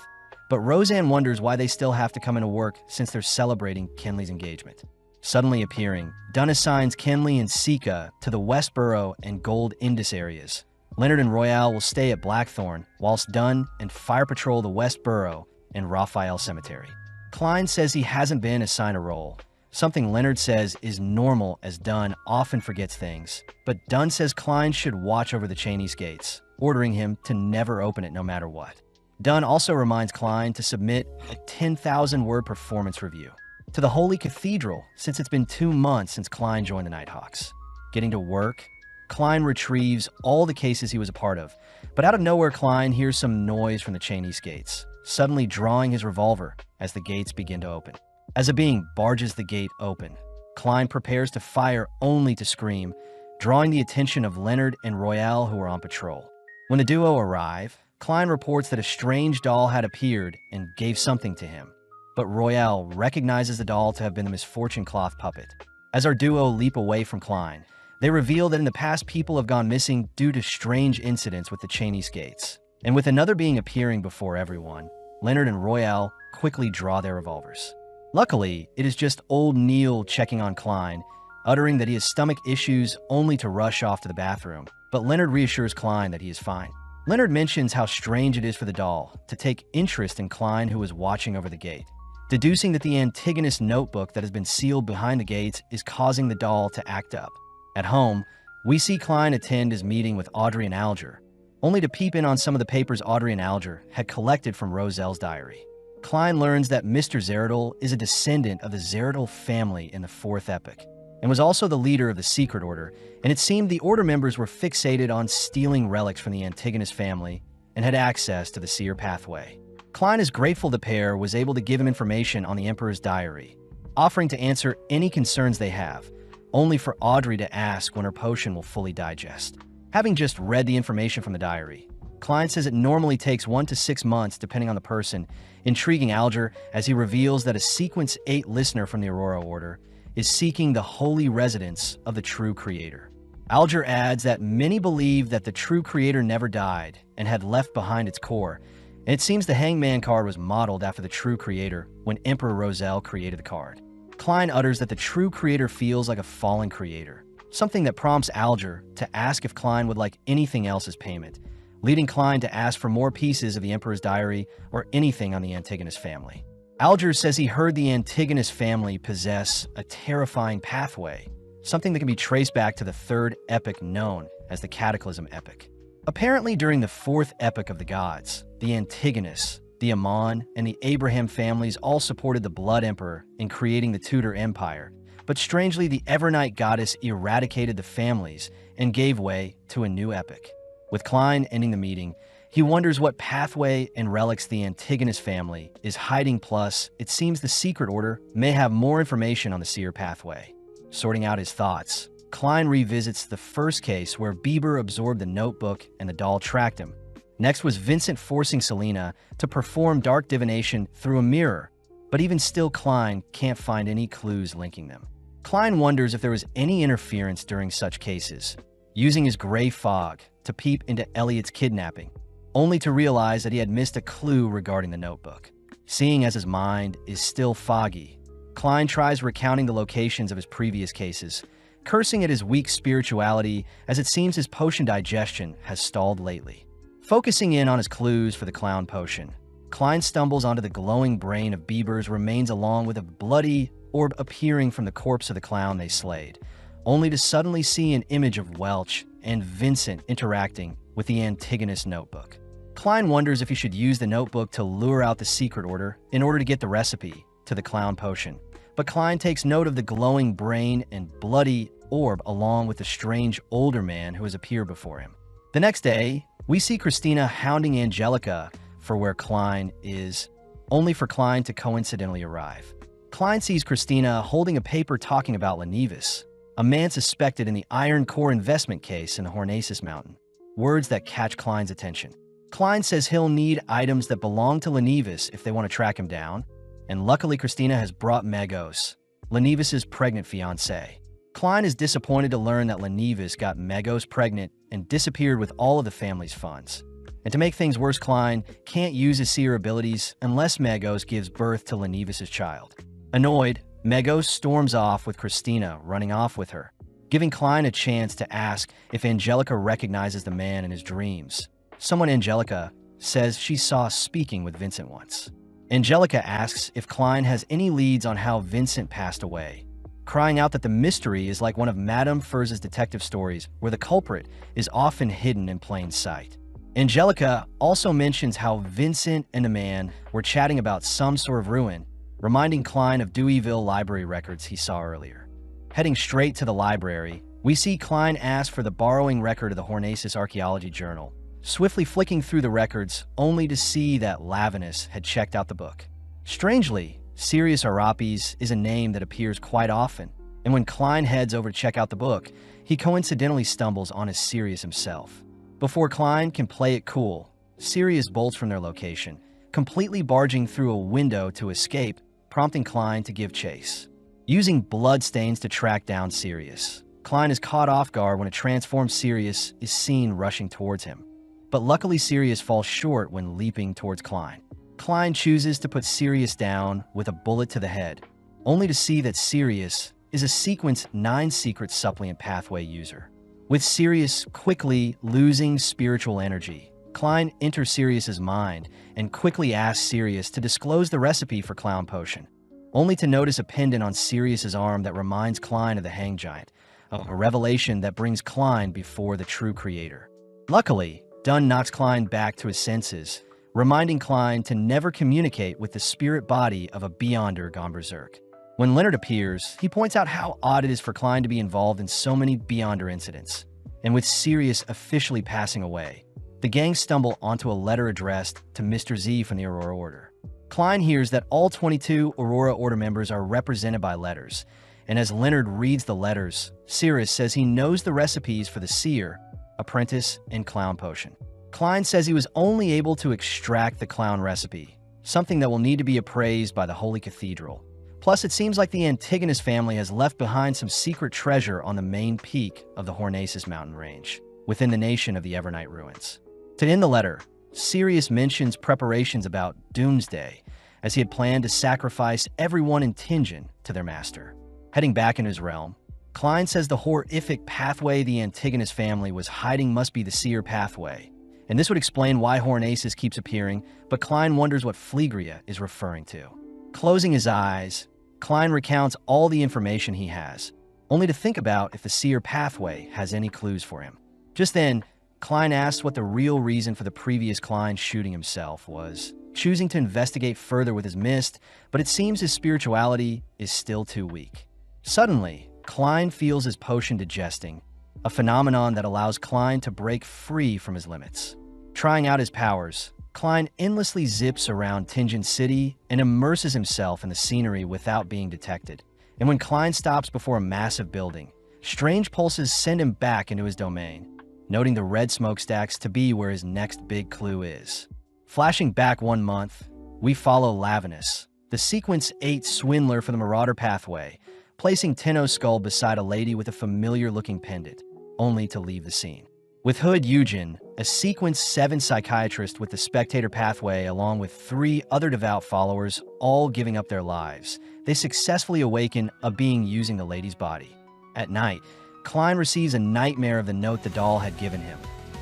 But Roseanne wonders why they still have to come into work since they're celebrating Kenley's engagement. Suddenly appearing, Dunn assigns Kenley and Seeka to the Westboro and Gold Indus areas. Leonard and Royale will stay at Blackthorn, whilst Dunn and Fire patrol the Westboro and Raphael Cemetery. Klein says he hasn't been assigned a role, something Leonard says is normal as Dunn often forgets things, but Dunn says Klein should watch over the Cheney's gates, ordering him to never open it no matter what. Dunn also reminds Klein to submit a 10,000-word performance review to the Holy Cathedral since it's been 2 months since Klein joined the Nighthawks. Getting to work, Klein retrieves all the cases he was a part of, but out of nowhere Klein hears some noise from the Cheney's gates, suddenly drawing his revolver as the gates begin to open. As a being barges the gate open, Klein prepares to fire only to scream, drawing the attention of Leonard and Royale who are on patrol. When the duo arrive, Klein reports that a strange doll had appeared and gave something to him, but Royale recognizes the doll to have been the Misfortune Cloth puppet. As our duo leap away from Klein, they reveal that in the past people have gone missing due to strange incidents with the Cheney's gates. And with another being appearing before everyone, Leonard and Royale quickly draw their revolvers. Luckily, it is just old Neil checking on Klein, uttering that he has stomach issues only to rush off to the bathroom, but Leonard reassures Klein that he is fine. Leonard mentions how strange it is for the doll to take interest in Klein who is watching over the gate, deducing that the Antigonus notebook that has been sealed behind the gates is causing the doll to act up. At home, we see Klein attend his meeting with Audrey and Alger, only to peep in on some of the papers Audrey and Alger had collected from Roselle's diary. Klein learns that Mr. Zeradol is a descendant of the Zeradol family in the Fourth Epoch, and was also the leader of the Secret Order, and it seemed the Order members were fixated on stealing relics from the Antigonus family and had access to the Seer pathway. Klein is grateful the pair was able to give him information on the Emperor's diary, offering to answer any concerns they have, only for Audrey to ask when her potion will fully digest. Having just read the information from the diary, Klein says it normally takes 1 to 6 months depending on the person, intriguing Alger as he reveals that a Sequence 8 listener from the Aurora Order is seeking the holy residence of the true creator. Alger adds that many believe that the true creator never died and had left behind its core, and it seems the Hangman card was modeled after the true creator when Emperor Roselle created the card. Klein utters that the true creator feels like a fallen creator, something that prompts Alger to ask if Klein would like anything else as payment, leading Klein to ask for more pieces of the Emperor's diary or anything on the Antigonus family. Alger says he heard the Antigonus family possess a terrifying pathway, something that can be traced back to the third epoch known as the Cataclysm Epoch. Apparently, during the fourth epoch of the gods, the Antigonus, the Amon, and the Abraham families all supported the Blood Emperor in creating the Tudor Empire, but strangely, the Evernight goddess eradicated the families and gave way to a new epoch. With Klein ending the meeting, he wonders what pathway and relics the Antigonus family is hiding, plus it seems the Secret Order may have more information on the Seer pathway. Sorting out his thoughts, Klein revisits the first case where Bieber absorbed the notebook and the doll tracked him. Next was Vincent forcing Selena to perform dark divination through a mirror, but even still Klein can't find any clues linking them. Klein wonders if there was any interference during such cases, using his gray fog to peep into Elliot's kidnapping, only to realize that he had missed a clue regarding the notebook. Seeing as his mind is still foggy, Klein tries recounting the locations of his previous cases, cursing at his weak spirituality as it seems his potion digestion has stalled lately. Focusing in on his clues for the clown potion, Klein stumbles onto the glowing brain of Bieber's remains along with a bloody orb appearing from the corpse of the clown they slayed, only to suddenly see an image of Welch and Vincent interacting with the Antigonus notebook. Klein wonders if he should use the notebook to lure out the Secret Order in order to get the recipe to the clown potion, but Klein takes note of the glowing brain and bloody orb along with the strange older man who has appeared before him. The next day, we see Christina hounding Angelica for where Klein is, only for Klein to coincidentally arrive. Klein sees Christina holding a paper talking about Lenivus, a man suspected in the Iron Core investment case in the Hornacis Mountain, words that catch Klein's attention. Klein says he'll need items that belong to Lenivus if they want to track him down, and luckily Christina has brought Megos, Lenivus' pregnant fiancée. Klein is disappointed to learn that Lenivus got Megos pregnant and disappeared with all of the family's funds. And to make things worse, Klein can't use his seer abilities unless Megos gives birth to Lenivus' child. Annoyed, Megos storms off with Christina running off with her, giving Klein a chance to ask if Angelica recognizes the man in his dreams. Someone Angelica says she saw speaking with Vincent once. Angelica asks if Klein has any leads on how Vincent passed away, crying out that the mystery is like one of Madame Furz's detective stories where the culprit is often hidden in plain sight. Angelica also mentions how Vincent and the man were chatting about some sort of ruin, reminding Klein of Deweyville library records he saw earlier. Heading straight to the library, we see Klein ask for the borrowing record of the Hornacis Archaeology Journal, swiftly flicking through the records only to see that Lavinus had checked out the book. Strangely, Sirius Arapes is a name that appears quite often, and when Klein heads over to check out the book, he coincidentally stumbles on his Sirius himself. Before Klein can play it cool, Sirius bolts from their location, completely barging through a window to escape, prompting Klein to give chase. Using bloodstains to track down Sirius, Klein is caught off guard when a transformed Sirius is seen rushing towards him. But luckily Sirius falls short when leaping towards Klein. Klein chooses to put Sirius down with a bullet to the head, only to see that Sirius is a Sequence 9 secret supplement pathway user. With Sirius quickly losing spiritual energy, Klein enters Sirius's mind and quickly asks Sirius to disclose the recipe for Clown Potion, only to notice a pendant on Sirius's arm that reminds Klein of the Hang Giant, a revelation that brings Klein before the true creator. Luckily, Dunn knocks Klein back to his senses, reminding Klein to never communicate with the spirit body of a Beyonder gone berserk. When Leonard appears, he points out how odd it is for Klein to be involved in so many Beyonder incidents, and with Sirius officially passing away, the gang stumble onto a letter addressed to Mr. Z from the Aurora Order. Klein hears that all 22 Aurora Order members are represented by letters, and as Leonard reads the letters, Sirius says he knows the recipes for the Seer, Apprentice, and Clown Potion. Klein says he was only able to extract the clown recipe, something that will need to be appraised by the Holy Cathedral. Plus, it seems like the Antigonus family has left behind some secret treasure on the main peak of the Hornacis mountain range, within the nation of the Evernight ruins. To end the letter, Sirius mentions preparations about Doomsday, as he had planned to sacrifice everyone in Tingen to their master. Heading back in his realm, Klein says the horrific pathway the Antigonus family was hiding must be the Seer pathway, and this would explain why Hornacis keeps appearing, but Klein wonders what Phlegria is referring to. Closing his eyes, Klein recounts all the information he has, only to think about if the seer pathway has any clues for him. Just then, Klein asks what the real reason for the previous Klein shooting himself was, choosing to investigate further with his mist, but it seems his spirituality is still too weak. Suddenly, Klein feels his potion digesting, a phenomenon that allows Klein to break free from his limits. Trying out his powers, Klein endlessly zips around Tingen City and immerses himself in the scenery without being detected. And when Klein stops before a massive building, strange pulses send him back into his domain, noting the red smokestacks to be where his next big clue is. Flashing back 1 month, we follow Lavinus, the Sequence 8 swindler for the Marauder pathway, placing Tenno's skull beside a lady with a familiar-looking pendant, only to leave the scene. With Hood Eugen, a Sequence 7 psychiatrist with the Spectator pathway along with 3 other devout followers all giving up their lives, they successfully awaken a being using the lady's body. At night, Klein receives a nightmare of the note the doll had given him,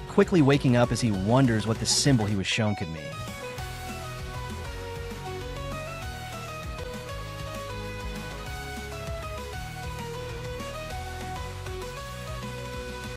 quickly waking up as he wonders what the symbol he was shown could mean.